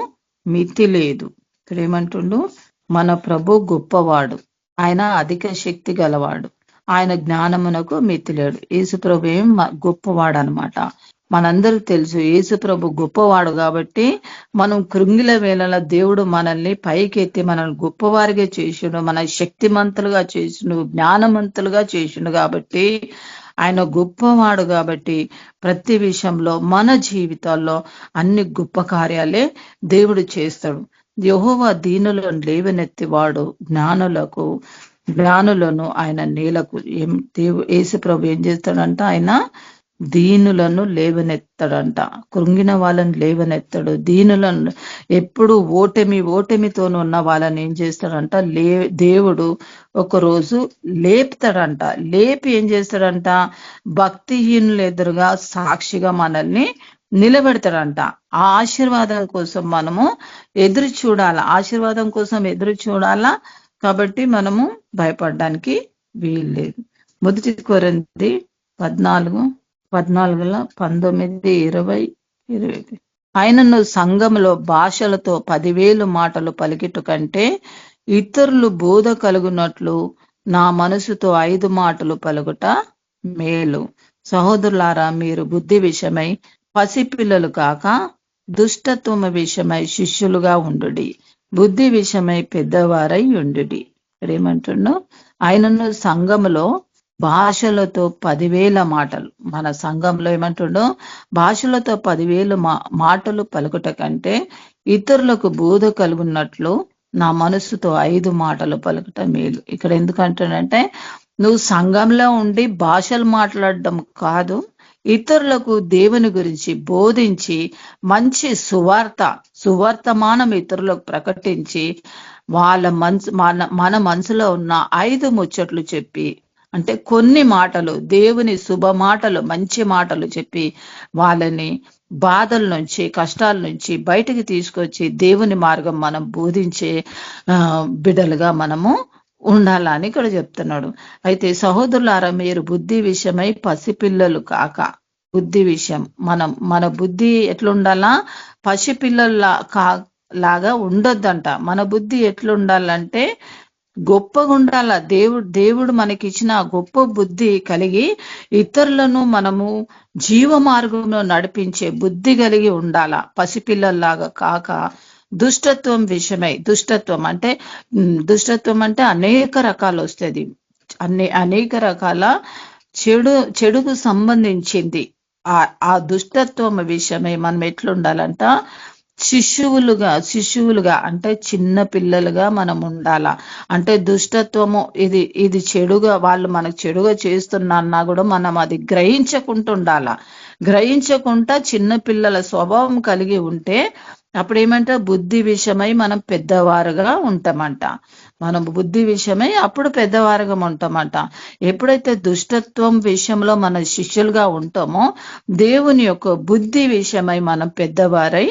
మితి లేదు. ఇక్కడ ఏమంటుండు? మన ప్రభు గొప్పవాడు, ఆయన అధిక శక్తి గలవాడు, ఆయన జ్ఞానమునకు మితి లేడు. యేసు ప్రభు ఏం గొప్పవాడు అనమాట. మనందరికి తెలుసు యేసు ప్రభు గొప్పవాడు. కాబట్టి మనం కృంగిల వేళల దేవుడు మనల్ని పైకెత్తి మనల్ని గొప్పవారిగా చేసిండు, మన శక్తిమంతులుగా చేసిండు, జ్ఞానవంతులుగా చేసిండు. కాబట్టి ఆయన గొప్పవాడు. కాబట్టి ప్రతి విషయంలో మన జీవితాల్లో అన్ని గొప్ప కార్యాలే దేవుడు చేస్తాడు. యెహోవా దీనులను లేవనెత్తివాడు జ్ఞానులను ఆయన నేలకు యేసు ప్రభు ఏం చేస్తాడంట, ఆయన దీనులను లేవనెత్తాడంట, కృంగిన వాళ్ళని లేవనెత్తాడు. దీనులను ఎప్పుడు ఓటమితో ఉన్న వాళ్ళని ఏం చేస్తాడంట, దేవుడు ఒకరోజు లేపుతాడంట. లేపి ఏం చేస్తాడంట, భక్తిహీనులు ఎదురుగా సాక్షిగా మనల్ని నిలబెడతాడంట. ఆ ఆశీర్వాదం కోసం మనము ఎదురు చూడాలా, ఆశీర్వాదం కోసం ఎదురు చూడాలా. కాబట్టి మనము భయపడడానికి వీల్లేదు. 1 కొరింథీ 14:19-20 ఆయనను సంఘములో భాషలతో 10,000 మాటలు పలికిట కంటే ఇతరులు బోధ కలుగునట్లు నా మనసుతో 5 మాటలు పలుకుట మేలు. సహోదరులారా, మీరు బుద్ధి విషయమై పసిపిల్లలు కాక దుష్టత్వము విషయమై శిష్యులుగా ఉండుడి, బుద్ధి విషయమై పెద్దవారై ఉండుడి. ఇక్కడ ఏమంటున్నావు, ఆయనను సంఘములో భాషలతో 10,000 మాటలు, మన సంఘంలో ఏమంటుండో భాషలతో 10,000 మాటలు పలుకుట కంటే ఇతరులకు బోధ కలుగున్నట్లు నా మనస్సుతో 5 మాటలు పలుకుట మేలు. ఇక్కడ ఎందుకంటాడంటే, నువ్వు సంఘంలో ఉండి భాషలు మాట్లాడడం కాదు, ఇతరులకు దేవుని గురించి బోధించి మంచి సువార్తమానం ఇతరులకు ప్రకటించి వాళ్ళ మన మనసులో ఉన్న 5 ముచ్చట్లు చెప్పి, అంటే కొన్ని మాటలు, దేవుని శుభ మాటలు, మంచి మాటలు చెప్పి వాళ్ళని బాధల నుంచి, కష్టాల నుంచి బయటికి తీసుకొచ్చి దేవుని మార్గం మనం బోధించే బిడ్డలుగా మనము ఉండాలని ఇక్కడ చెప్తున్నాడు. అయితే సహోదరులారా, మీరు బుద్ధి విషయమై పసిపిల్లలు కాక, బుద్ధి విషయం మన బుద్ధి ఎట్లుండాలా, పసిపిల్లల లాగా ఉండొద్దంట. మన బుద్ధి ఎట్లుండాలంటే గొప్పగా ఉండాల. దేవుడు మనకిచ్చిన గొప్ప బుద్ధి కలిగి ఇతరులను మనము జీవ మార్గంలో నడిపించే బుద్ధి కలిగి ఉండాల, పసిపిల్లల్లాగా కాక. దుష్టత్వం విషయమై, దుష్టత్వం అంటే అనేక రకాలు వస్తుంది, అనేక రకాల చెడుకు సంబంధించింది. ఆ దుష్టత్వం విషయమై మనం ఎట్లుండాలంట, శిశువులుగా అంటే చిన్న పిల్లలుగా మనం ఉండాలా. అంటే దుష్టత్వము ఇది చెడుగా, వాళ్ళు మనకు చెడుగా చేస్తున్నా కూడా మనం అది గ్రహించకుండా చిన్న పిల్లల స్వభావం కలిగి ఉంటే అప్పుడు ఏమంటే బుద్ధి విషయమై మనం పెద్దవారుగా ఉంటామంట. మనం బుద్ధి విషయమై అప్పుడు పెద్దవారుగా ఉంటామంట. ఎప్పుడైతే దుష్టత్వం విషయంలో మన శిష్యులుగా ఉంటామో దేవుని యొక్క బుద్ధి విషయమై మనం పెద్దవారై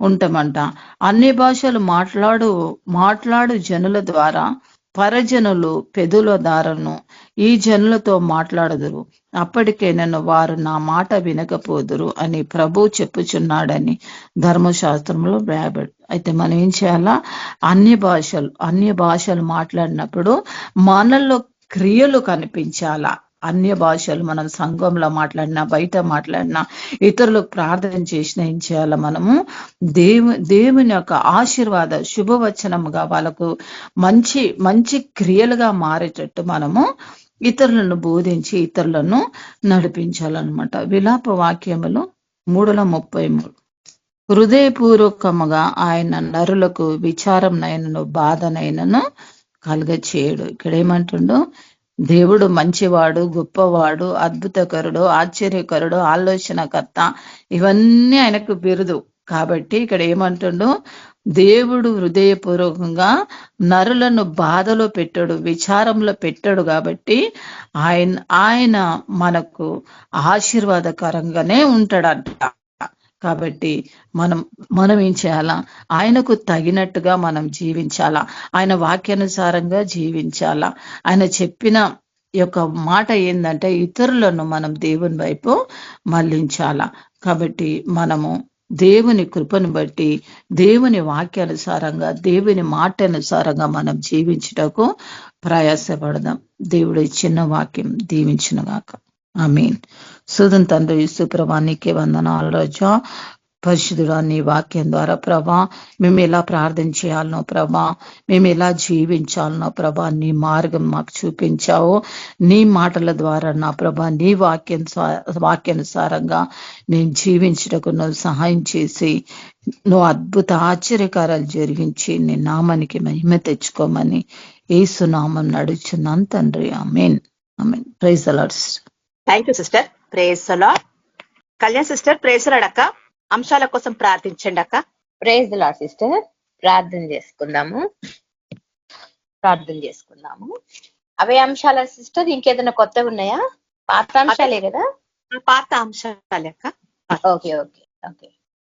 ఉంటామంట. అన్ని భాషలు మాట్లాడు జనుల ద్వారా పరజనులు పెదుల దారను ఈ జనులతో మాట్లాడదురు, అప్పటికే నన్ను వారు నా మాట వినకపోదురు అని ప్రభు చెప్పుచున్నాడని ధర్మశాస్త్రంలో వ్రాయబడి. అయితే మనం ఏం చేయాలా, అన్య భాషలు మాట్లాడినప్పుడు మనలో క్రియలు కనిపించాలా. అన్య భాషలు మనం సంఘంలో మాట్లాడినా, బయట మాట్లాడినా, ఇతరులకు ప్రార్థన చేసినా ఏం చేయాలా, మనము దేవుని యొక్క ఆశీర్వాద శుభవచనముగా వాళ్ళకు మంచి క్రియలుగా మారేటట్టు మనము ఇతరులను బోధించి ఇతరులను నడిపించాలన్నమాట. విలాప వాక్యములు 3:33 హృదయపూర్వకముగా ఆయన నరులకు విచారంనైనను బాధనైనను కలుగచేయడు. ఇక్కడ ఏమంటుండో, దేవుడు మంచివాడు, గొప్పవాడు, అద్భుతకరుడు, ఆశ్చర్యకరుడు, ఆలోచనకర్త, ఇవన్నీ ఆయనకు బిరుదు. కాబట్టి ఇక్కడ ఏమంటుండో, దేవుడు హృదయపూర్వకంగా నరులను బాధలో పెట్టాడు, విచారంలో పెట్టాడు. కాబట్టి ఆయన మనకు ఆశీర్వాదకరంగానే ఉంటాడంట. కాబట్టి మనం ఏం చేయాలా, ఆయనకు తగినట్టుగా మనం జీవించాలా, ఆయన వాక్యానుసారంగా జీవించాలా. ఆయన చెప్పిన యొక్క మాట ఏంటంటే ఇతరులను మనం దేవుని వైపు మళ్లించాలా. కాబట్టి మనము దేవుని కృపను బట్టి, దేవుని వాక్యానుసారంగా, దేవుని మాట అనుసారంగా మనం జీవించుటకు ప్రయాసపడదాం. దేవుడు ఇచ్చిన వాక్యం దీవించునుగాక. ఆమేన్. సుధన్ తండ్రి యేసు ప్రభువా, నీకే వందనాలు రాజా. పరిశుద్ధుడా నీ వాక్యం ద్వారా ప్రభా మేము ఎలా ప్రార్థన చేయాలనో ప్రభా, మేము ఎలా జీవించాలనో ప్రభా నీ మార్గం మాకు చూపించావు. నీ మాటల ద్వారా నా ప్రభా నీ వాక్యానుసారంగా మేము జీవించటకు నువ్వు సహాయం చేసి నువ్వు అద్భుత ఆశ్చర్యకారాలు జరిగించి నీ నామానికి మహిమ తెచ్చుకోమని యేసు నామం నడుచున్నాను తండ్రి. Amen. Amen. Praise the lord. Thank you sister. Praise the Lord. Kalyan sister praise the lord అక్క. అంశాల కోసం ప్రార్థించండి అక్క. Praise the lord sister. ప్రార్థన చేసుకుందాము. అవే అంశాల సిస్టర్, ఇంకేదైనా కొత్తగా ఉన్నాయా? పాత అంశాలే కదా? పాత అంశాలే అక్క. ఓకే.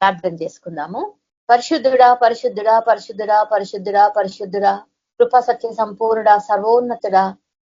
ప్రార్థన చేసుకుందాము. పరిశుద్ధుడా పరిశుద్ధుడా పరిశుద్ధుడా పరిశుద్ధుడా పరిశుద్ధుడా కృపా సత్య సంపూర్ణుడా సర్వోన్నతుడా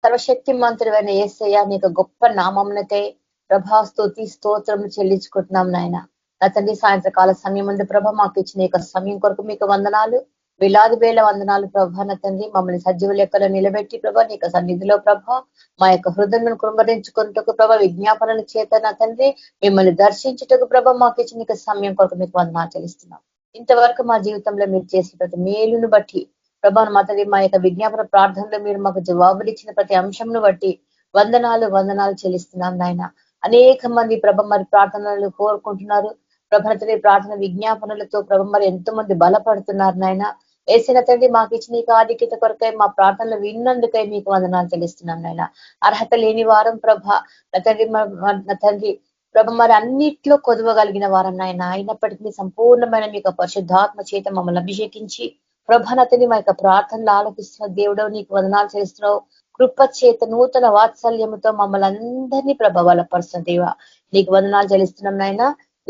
సర్వశక్తి మంత్రుడైన యేసయ్య నీకు గొప్ప నామమునకై ప్రభా స్తుతి స్తోత్రం చెల్లించుకుంటున్నాం నాయన. నా తండ్రి సాయంత్రకాల సమయం ముందు ప్రభ మాకు ఇచ్చిన యొక్క సమయం కొరకు మీకు వందనాలు, వేలాది వేల వందనాలు ప్రభా. నా తండ్రి మమ్మల్ని సజీవ లెక్కలో నిలబెట్టి ప్రభా నీకు సన్నిధిలో ప్రభా మా యొక్క హృదయం కృంగరించుకుంటకు ప్రభా విజ్ఞాపనల చేత నా తండ్రి మిమ్మల్ని దర్శించుటకు ప్రభా మాకు ఇచ్చిన యొక్క సమయం కొరకు మీకు వందనాలు చెల్లిస్తున్నాం. ఇంతవరకు మా జీవితంలో మీరు చేసిన ప్రతి మేలును బట్టి ప్రభా మా తండ్రి మా యొక్క విజ్ఞాపన ప్రార్థనలో మీరు మాకు జవాబులు ఇచ్చిన ప్రతి అంశంను బట్టి వందనాలు చెల్లిస్తున్నాం నాయన. అనేక మంది ప్రభ మరి ప్రార్థనలు కోరుకుంటున్నారు ప్రభ తండ్రి, ప్రార్థన విజ్ఞాపనలతో ప్రభ మరి ఎంతో మంది బలపడుతున్నారు నాయన. ఏసిన తండ్రి మాకు ఇచ్చిన ఈ ఆధిక్యత కొరకై మా ప్రార్థనలు విన్నందుకై మీకు వందనాలు చెల్లిస్తున్నాం నాయన. అర్హత లేని వారం ప్రభ నా తండ్రి ప్రభ మరి అన్నిట్లో కొదవగలిగిన వారం నాయన. అయినప్పటికీ మీ సంపూర్ణమైన మీకు పరిశుద్ధాత్మ చేత మమ్మల్ని అభిషేకించి ప్రభనతని మా యొక్క ప్రార్థనలు ఆలోచిస్తున్న దేవుడవు నీకు వందనాలు చేస్తున్నావు. కృప చేత నూతన వాత్సల్యముతో మమ్మల్ని అందరినీ ప్రభావాలపరుస్తున్న దేవ నీకు వందనాలు చెల్లిస్తున్నాం నాయన.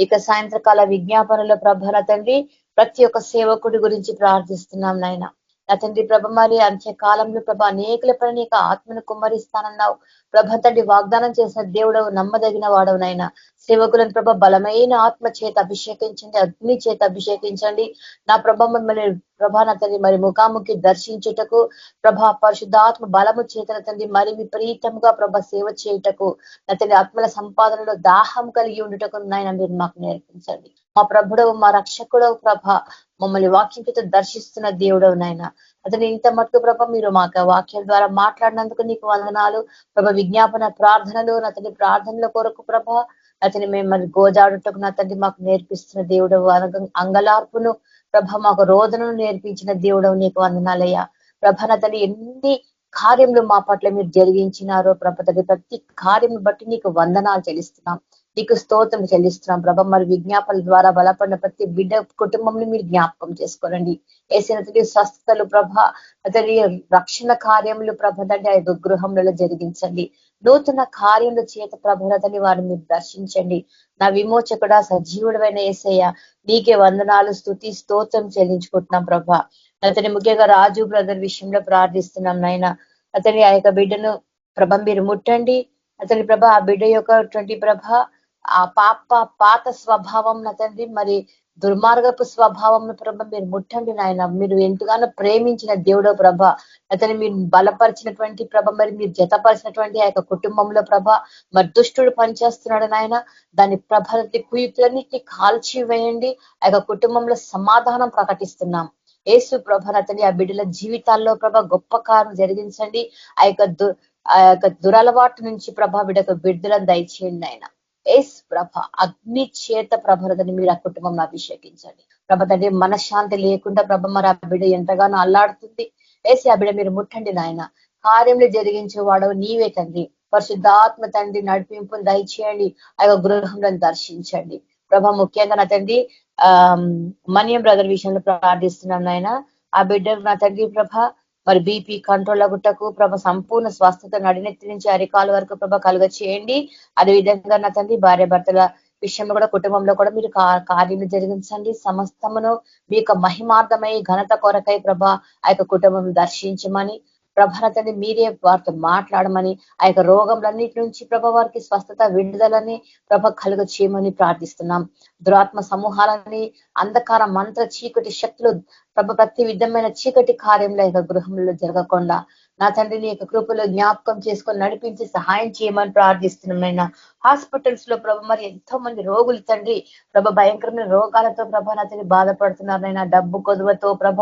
ఇక సాయంత్రకాల విజ్ఞాపనలో ప్రభ నా తండ్రి ప్రతి ఒక్క సేవకుడి గురించి ప్రార్థిస్తున్నాం నాయన. నా తండ్రి ప్రభ మరి అంత్యకాలంలో ప్రభ అనేకుల పైన నీకు ఆత్మను కుమ్మరిస్తానన్నావు ప్రభ తండ్రి. వాగ్దానం చేసిన దేవుడవు నమ్మదగిన వాడవు నాయన. సేవకులను ప్రభ బలమైన ఆత్మ చేత అభిషేకించండి, అగ్ని చేత అభిషేకించండి నా ప్రభ. మిమ్మల్ని ప్రభా నా తండ్రి మరి ముఖాముఖి దర్శించుటకు ప్రభా పరిశుద్ధాత్మ బలము చేతన తండ్రి మరి విపరీతంగా ప్రభ సేవ చేయుటకు నా తండ్రి ఆత్మల సంపాదనలో దాహం కలిగి ఉండుటకు నాయన మీరు మాకు నేర్పించండి. మా ప్రభుడవు మా రక్షకుడవు ప్రభ మమ్మల్ని వాక్యంతో దర్శిస్తున్న దేవుడవు నాయన. అతను ఇంత మట్టుకు ప్రభ మీరు మాకు వాక్యం ద్వారా మాట్లాడినందుకు నీకు వందనాలు ప్రభ. విజ్ఞాపన ప్రార్థనలు నా తండ్రి ప్రార్థనల కొరకు ప్రభ అతని మేము మరి గోజాడుటకు నా తండ్రి మాకు నేర్పిస్తున్న దేవుడవు. అంగలార్పును ప్రభ మాకు రోదనను నేర్పించిన దేవుడవు నీకు వందనాలయ్యా ప్రభ. నా తండ్రి ఎన్ని కార్యములు మా పట్ల మీరు జరిగించినారో ప్రభ తండ్రి ప్రతి కార్యం బట్టి నీకు వందనాలు చెల్లిస్తున్నాం, నీకు స్తోత్రం చెల్లిస్తున్నాం ప్రభ. మరి విజ్ఞాపనల ద్వారా బలపడిన ప్రతి బిడ్డ కుటుంబంని మీరు జ్ఞాపకం చేసుకోరండి. ఏసిన తండ్రి స్వస్థతలు ప్రభ అతని రక్షణ కార్యములు ప్రభ తండ్రి ఆ గృహంలో జరిగించండి. నూతన కార్యముల చేత ప్రభని వారిని మీరు దర్శించండి. నా విమోచకుడా సజీవుడమైన యేసయ్య నీకే వందనాలు స్తుతి స్తోత్రం చెల్లించుకుంటున్నాం ప్రభ. అతని ముఖ్యంగా రాజు బ్రదర్ విషయంలో ప్రార్థిస్తున్నాం నాయన. అతని ఆ యొక్క బిడ్డను ప్రభ మీరు ముట్టండి. అతని ప్రభ ఆ బిడ్డ యొక్క ప్రభ ఆ పాత స్వభావం తండ్రి మరి దుర్మార్గపు స్వభావం ప్రభ మీరు ముట్టండి నాయన. మీరు ఎంతగానో ప్రేమించిన దేవుడో ప్రభ అతని మీరు బలపరిచినటువంటి ప్రభ మరి మీరు జతపరిచినటువంటి ఆ యొక్క కుటుంబంలో ప్రభ మరి దుష్టుడు పనిచేస్తున్నాడు నాయన. దాని ప్రభ కుయుక్తులన్నిటిని కాల్చి వేయండి. ఆ యొక్క కుటుంబంలో సమాధానం ప్రకటిస్తున్నాం. యేసు ప్రభ అతని ఆ బిడ్డల జీవితాల్లో ప్రభ గొప్ప కార్యం జరిగించండి. ఆ యొక్క దురలవాటు నుంచి ప్రభ బిడ్డకు విడుదలను దయచేయండి ఆయన. ఏస్ ప్రభ అగ్ని చేత ప్రభని మీరు ఆ కుటుంబం అభిషేకించండి ప్రభ తండ్రి. మనశ్శాంతి లేకుండా ప్రభ మరి ఆ బిడ్డ ఎంతగానో అల్లాడుతుంది. ఏసి ఆ బిడ్డ మీరు ముట్టండి నాయన. కార్యంలో జరిగించే వాడవు నీవే తండ్రి. పరిశుద్ధాత్మ తండ్రి నడిపింపును దయచేయండి. ఆ యొక్క గృహంలో దర్శించండి ప్రభ. ముఖ్యంగా నా తండ్రి మనియం బ్రదర్ విషయంలో ప్రార్థిస్తున్నాం నాయన. ఆ బిడ్డ నా తండ్రి ప్రభ మరి బీపీ కంట్రోల్ అగుటకు ప్రభ సంపూర్ణ స్వస్థత నడినెత్తి నుంచి అరికాల వరకు ప్రభ కలుగ చేయండి. అదే విధంగా నా తండ్రి భార్య భర్తల విషయంలో కూడా కుటుంబంలో కూడా మీరు కార్యం జరిగించండి. సమస్తమును మీ యొక్క మహిమార్థమై ఘనత కొరకై ప్రభ ఆ యొక్క కుటుంబం దర్శించమని ప్రభనతని మీరే వారితో మాట్లాడమని ఆ యొక్క రోగంలన్నిటి నుంచి ప్రభ వారికి స్వస్థత విడుదలని ప్రభ కలుగ చేయమని ప్రార్థిస్తున్నాం. దురాత్మ సమూహాలని అంధకార మంత్ర చీకటి శక్తులు ప్రభ ప్రతి విధమైన చీకటి కార్యంలో యొక్క గృహంలో జరగకుండా నా తండ్రి నీ యొక్క కృపలో జ్ఞాపకం చేసుకొని నడిపించి సహాయం చేయమని ప్రార్థిస్తున్నాం నైనా. హాస్పిటల్స్ లో ప్రభ మరి ఎంతో మంది రోగులు తండ్రి ప్రభ భయంకరమైన రోగాలతో ప్రభ నా తండ్రి బాధపడుతున్నారు నైనా. డబ్బు కొదువతో ప్రభ,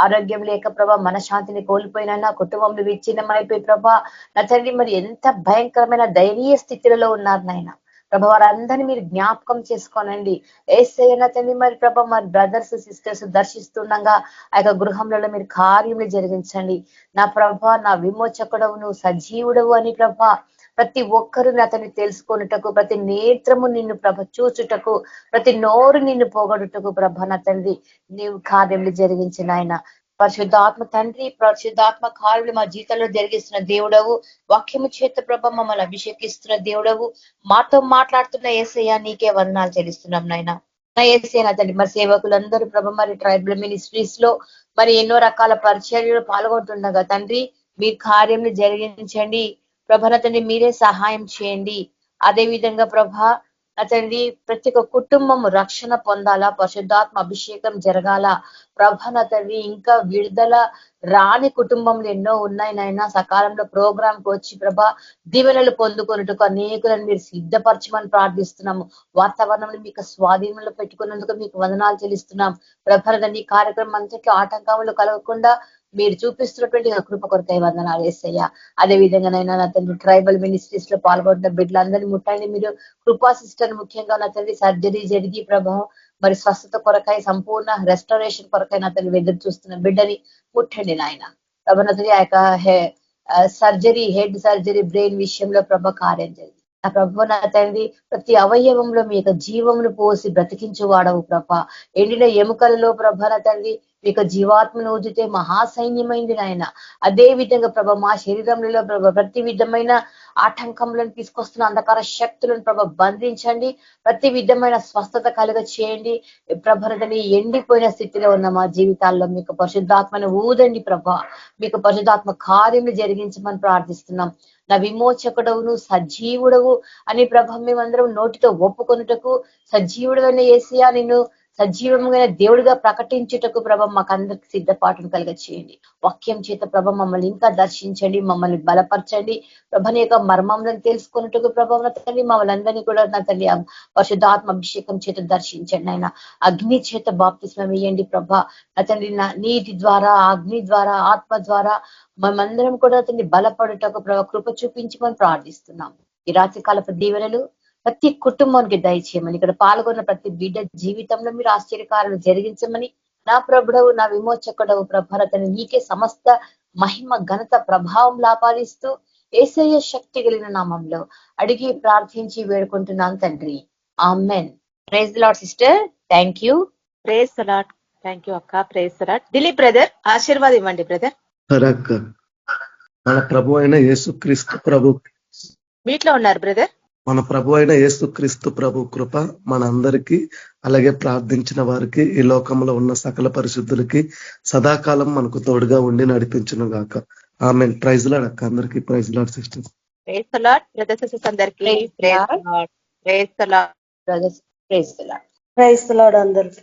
ఆరోగ్యం లేక ప్రభ, మనశాంతిని కోల్పోయినైనా, కుటుంబంలో విచ్ఛిన్నమైపోయి ప్రభ నా తండ్రి మరి ఎంత భయంకరమైన దయనీయ స్థితిలో ఉన్నారు నాయన. ప్రభ వారందరినీ మీరు జ్ఞాపకం చేసుకోనండి. ఏసైనా తండ్రి మరి ప్రభ మరి బ్రదర్స్ సిస్టర్స్ దర్శిస్తుండగా ఆ యొక్క గృహంలో మీరు కార్యములు జరిగించండి. నా ప్రభ నా విమోచకుడవు, నువ్వు సజీవుడవు అని ప్రభ ప్రతి ఒక్కరు అతన్ని తెలుసుకొనుటకు, ప్రతి నేత్రము నిన్ను ప్రభ చూచుటకు, ప్రతి నోరు నిన్ను పోగొడుటకు ప్రభ నా తండ్రి నీవు కార్యములు జరిగించిన ఆయన. పరిశుద్ధాత్మ తండ్రి, పరిశుద్ధాత్మ కార్యులు మా జీవితంలో జరిగిస్తున్న దేవుడవు, వాక్యము చేత ప్రభ మమ్మల్ని అభిషేకిస్తున్న దేవుడవు, మాతో మాట్లాడుతున్న యేసయ్య నీకే వందనాలు చెల్లిస్తున్నాం నాయన. నా యేసయ్య నా తండ్రి మరి సేవకులందరూ ప్రభ మరి ట్రైబల్ మినిస్ట్రీస్ లో మరి ఎన్నో రకాల పరిచర్యలు పాల్గొంటుండగా తండ్రి మీ కార్యంని జరిగించండి ప్రభ నా తండ్రి, మీరే సహాయం చేయండి. అదే విధంగా ప్రభ నా తండ్రి ప్రతి ఒక్క కుటుంబం రక్షణ పొందాలా, పరిశుద్ధాత్మ అభిషేకం జరగాల ప్రభ నా తండ్రి. ఇంకా విడుదల రాని కుటుంబంలో ఎన్నో ఉన్నాయి నాయన. సకాలంలో ప్రోగ్రామ్ కు వచ్చి ప్రభ దీవెనలు పొందుకున్నట్టుకు అనేకులను మీరు సిద్ధపరచమని ప్రార్థిస్తున్నాము. వాతావరణంలో మీకు స్వాధీనంలో పెట్టుకున్నందుకు మీకు వందనాలు చెల్లిస్తున్నాం ప్రభ. ఈ కార్యక్రమం అంతటి ఆటంకములు కలగకుండా మీరు చూపిస్తున్నటువంటి కృప కొరకై వందనాలు యేసయ్య. అదే విధంగానైనా నా తండ్రి ట్రైబల్ మినిస్ట్రీస్ లో పాల్గొంటున్న బిడ్డలందరినీ ముట్టండి మీరు. కృపా సిస్టర్ ముఖ్యంగా నా తండ్రి సర్జరీ జరిగి ప్రభావం మరి స్వస్థత కొరకై, సంపూర్ణ రెస్టరేషన్ కొరకై నా తండ్రి ఎదురు చూస్తున్న బిడ్డని ముట్టండి నాయన ప్రభ. నా తండ్రి ఆ యొక్క సర్జరీ, హెడ్ సర్జరీ బ్రెయిన్ విషయంలో ప్రభ కార్యం జరిగింది నా ప్రభ. నా తండ్రి ప్రతి అవయవంలో మీ యొక్క జీవమును పోసి బ్రతికించు వాడవు ప్రభ. ఎండిన ఎముకలలో ప్రభ నా తండ్రి మీ యొక్క జీవాత్మను ఊదితే మహాసైన్యమైంది నాయన. అదే విధంగా ప్రభ మా శరీరంలో ప్రభ ప్రతి విధమైన ఆటంకములను తీసుకొస్తున్న అంధకార శక్తులను ప్రభ బంధించండి. ప్రతి విధమైన స్వస్థత కలుగ చేయండి ప్రభని. ఎండిపోయిన స్థితిలో ఉన్న మా జీవితాల్లో మీకు పరిశుద్ధాత్మను ఊదండి ప్రభ. మీకు పరిశుద్ధాత్మ కార్యములు జరిగించమని ప్రార్థిస్తున్నాం. నా విమోచకుడవును సజీవుడవు అని ప్రభ మేమందరం నోటితో ఒప్పుకొనుటకు, సజీవుడైన యేసయ్యా నిన్ను సజీవమైన దేవుడిగా ప్రకటించుటకు ప్రభ మాకందరికి సిద్ధపాటును కలుగ చేయండి. వాక్యం చేత ప్రభ మమ్మల్ని ఇంకా దర్శించండి, మమ్మల్ని బలపరచండి ప్రభని యొక్క మర్మంలో తెలుసుకున్నట్టుకు ప్రభ నా తండ్రి. మమ్మల్ని అందరినీ కూడా నా తల్లి పరిశుద్ధాత్మ అభిషేకం చేత దర్శించండి ఆయన. అగ్ని చేత బాప్తిస్మం ఇయ్యండి ప్రభ నా తండ్రి. నీటి ద్వారా, అగ్ని ద్వారా, ఆత్మ ద్వారా మేమందరం కూడా అతన్ని బలపడుటకు ప్రభ కృప చూపించమని ప్రార్థిస్తున్నాం. ఈ రాత్రి కాలపు దీవెనలు ప్రతి కుటుంబానికి దయచేయమని, ఇక్కడ పాల్గొన్న ప్రతి బిడ్డ జీవితంలో మీరు ఆశ్చర్యకారాలు జరిగించమని నా ప్రభుడవు, నా విమోచకుడవు ప్రభరతని నీకే సమస్త మహిమ ఘనత ప్రభావం లాపాదిస్తూ యేసయ్య శక్తి కలిగిన నామంలో అడిగి ప్రార్థించి వేడుకుంటున్నాను తండ్రి. Amen. Praise the lord sister. Thank you. Praise the lord. Thank you అక్క. Praise the lord. Dilip brother ఆశీర్వాదం ఇవ్వండి బ్రదర్. మన ప్రభు అయిన యేసుక్రీస్తు ప్రభు మీట్లో ఉన్నారు బ్రదర్. మన ప్రభు అయిన యేసుక్రీస్తు ప్రభు కృప మన అందరికీ, అలాగే ప్రార్థించిన వారికి, ఈ లోకంలో ఉన్న సకల పరిశుద్ధులకి సదాకాలం మనకు తోడుగా ఉండి నడిపించును గాక. ఆమేన్. ప్రైజ్ లార్డ్ అక్క. అందరికీ praise lord sisters. Praise the lord brothers sisters అందరికీ. Praise the lord. Praise the lord brothers. Praise the lord. Praise the lord అందరికీ.